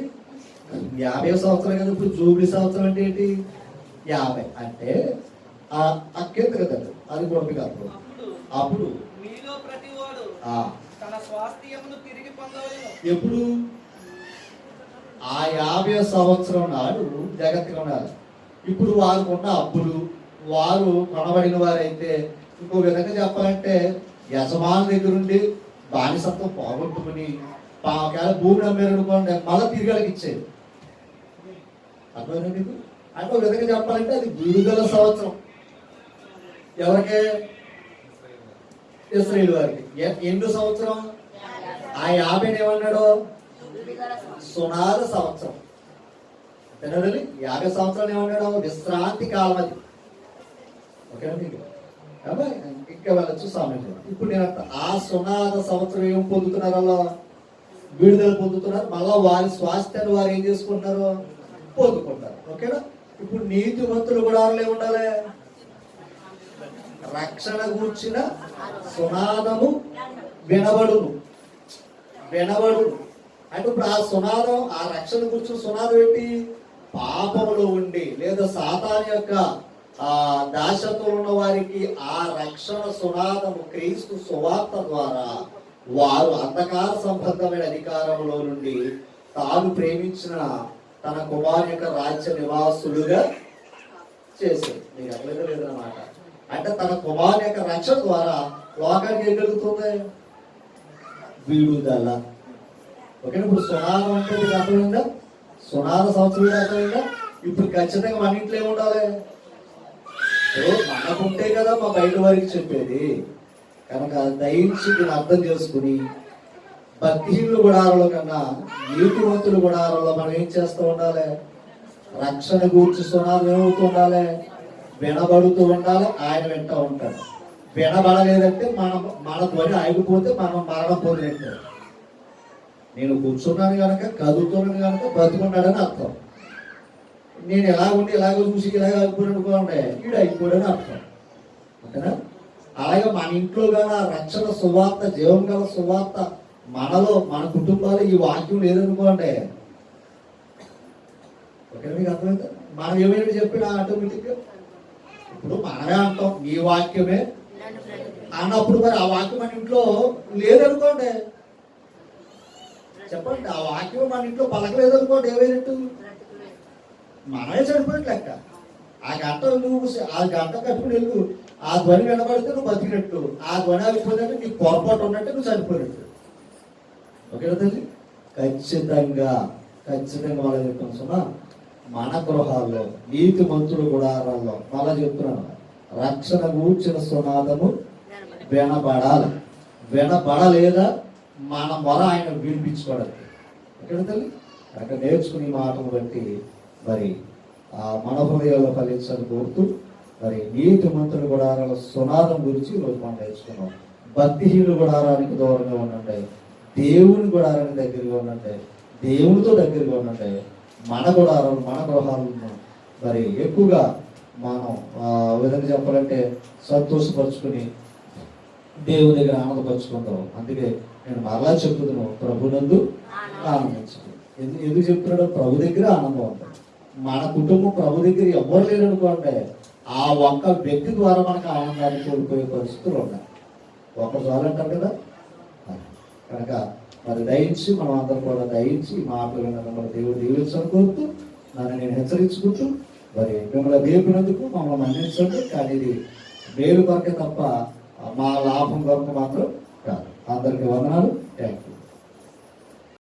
A: 50వ సంవత్సరం కదా. ఇప్పుడు జూబిలీ సంవత్సరం అంటే ఏంటి? 50 అంటే ఆ కింద కదా. అది కూడా కాదు. అప్పుడు
B: మీలో ప్రతివాడు
A: ఆ
B: తన స్వాస్థ్యమును తిరిగి పొందవలెను.
A: ఎప్పుడు? ఆ 50వ సంవత్సరం నాడు జాగ్రత్తగా ఉండాలి. ఇప్పుడు వారికి ఉన్న అప్పులు, వారు కొనబడిన వారైతే ఇంకో విధంగా చెప్పాలంటే యజమాని దగ్గర నుండి బానిసత్వం పోగొట్టుకుని ఒకవేళ భూమిని అమ్మారనుకోండి మళ్ళీ తిరిగి వాళ్ళకి ఇచ్చేది. అర్థమైంది మీకు? అంటే ఒక విధంగా చెప్పాలంటే అది విడుదల సంవత్సరం. ఎవరికే? ఇశ్రాయేలు వారికి. ఎన్నో సంవత్సరం? ఆ 50 ఏమన్నాడు? సునాద సంవత్సరం. తినడండి 50 సంవత్సరాలు ఏమన్నాడు? విశ్రాంతి కాలం అది. ఓకేనా మీకు? ఇంకా వెళ్ళచ్చు సమయం. ఇప్పుడు నేను ఆ సునాద సంవత్సరం ఏం పొందుతున్నారు? అలా విడుదల పొందుతున్నారు. మళ్ళా వారి స్వాస్థ్యాన్ని వారు ఏం చేసుకుంటున్నారు? పొందుకుంటారు. ఓకేనా? ఇప్పుడు నీతిమంతులు కూడా ఉండాలి. రక్షణ గూర్చిన సునాదము వినబడును. అంటే ఇప్పుడు ఆ సునాదం, ఆ రక్షణ కూర్చున్న సునాదం ఏంటి? పాపములో ఉండి లేదా సాతాను యొక్క దాసత్వం ఉన్న వారికి ఆ రక్షణ సునాదము క్రీస్తు సువార్త ద్వారా వారు అంధకార సంబంధమైన అధికారంలో నుండి తాను ప్రేమించిన తన కుమారు యొక్క రాజ్య నివాసులుగా చేశారు. మీకు అట్లయితే లేదన్నమాట. అంటే తన కుమారు యొక్క రక్షణ ద్వారా లోకానికి ఏం కలుగుతుంది? విడుదల. ఓకే. ఇప్పుడు సునాదం అంటే మీకు అర్థమైందా? సునాద సంవత్సరం అర్థమైందా? ఇప్పుడు ఖచ్చితంగా మన ఇంట్లో ఏముండాలి? మనకుంటే కదా మా బయట వారికి చెప్పేది. కనుక దయించి దీన్ని అర్థం చేసుకుని భక్తిహీనుల గుడారంలో కన్నా నీతివంతుల గుడారంలో మనం ఏం చేస్తూ ఉండాలి? రక్షణ గూర్చి సునాదం ఏమవుతూ ఉండాలి? వినబడుతూ ఉండాలి. ఆయన వింటూ ఉంటాడు. వినబడలేదంటే మన ధ్వని ఆగిపోతే మనం మరణం పొందినట్టు. నేను కూర్చున్నాను కనుక, కదులుతున్నాను కనుక బ్రతుకున్నాడని అర్థం. నేను ఎలా ఉండి ఇలాగ చూసి ఇలాగ ఆగిపోయాడు అనుకోండి, వీడు అయిపోయాడని అర్థం. ఓకేనా? అలాగే మన ఇంట్లో కానీ రక్షణ సువార్త, జీవం గల సువార్త మనలో, మన కుటుంబాలు ఈ వాక్యం లేదనుకోండి, ఓకేనా? మీకు అర్థమైతే మనం ఏమైనా చెప్పినా ఆటోమేటిక్గా ఇప్పుడు మనమే అంటాం ఈ వాక్యమే అన్నప్పుడు మరి ఆ వాక్యం మన ఇంట్లో లేదనుకోండి, చెప్పండి, ఆ వాక్యం మన ఇంట్లో పలకలేదనుకోండి, ఏమైనట్టు? మనమే చనిపోయినట్టు లెక్క. ఆ గంట నువ్వు ఆ గంట కట్టుకుని వెళ్ళు, ఆ ధ్వని వినబడితే నువ్వు బతికినట్టు, ఆ ధ్వని ఆగిపోతే నీకు పొరపాటు ఉన్నట్టు నువ్వు చనిపోయినట్టు. ఓకేనా తల్లి? ఖచ్చితంగా మళ్ళీ చెప్తాను సుమా, మన గృహాల్లో నీతిమంతుల గుడారాల్లో మళ్ళా చెప్తున్నాను, రక్షణ కూర్చిన సునాదము వినబడాలి. వినబడలేదా మన మొర ఆయన వినిపించుకోవడానికి. ఓకేనా తల్లి? అక్కడ నేర్చుకుని మాటలు బట్టి మరి మన హృదయాల్లో ఫలించాలని కోరుతూ మరి నీతిమంతుల గుడారాల సునాదం గురించి ఈరోజు మనం నేర్చుకున్నాం. భక్తిహీనుల గుడారానికి దూరంగా ఉండండి, దేవుని గుడారానికి దగ్గరగా ఉన్నట్టే, దేవునితో దగ్గరగా ఉన్నట్టే మన గుడారాలు మన గృహాలను మరి ఎక్కువగా మనం విధంగా చెప్పాలంటే సంతోషపరుచుకుని దేవుని దగ్గర ఆనందపరుచుకుంటాం. అందుకే నేను మరలా చెప్తున్నాను, ప్రభునందు ఆనందించుకో. ఎందుకు చెప్తున్నాడు? ప్రభు దగ్గర ఆనందం ఉంటుంది. మన కుటుంబం ప్రభు దగ్గర ఎవరు లేరు అనుకోండి, ఆ ఒక్క వ్యక్తి ద్వారా మనకు ఆనందాన్ని కోల్పోయే పరిస్థితులు ఉన్నాయి. ఒకరు చాలంటారు కదా. కనుక మరి దయించి మనం అందరం కూడా దయించి మాటలు మన దేవుడు దీవించని కోరుతూ నన్ను నేను హెచ్చరించుకుంటూ మరి మిమ్మల్ని లేపినందుకు మమ్మల్ని మన్నించండి. కానీ ఇది మేలు కొరకే తప్ప మా లాభం కొరకు మాత్రం కాదు. అందరికీ వందనాలు. Thank you.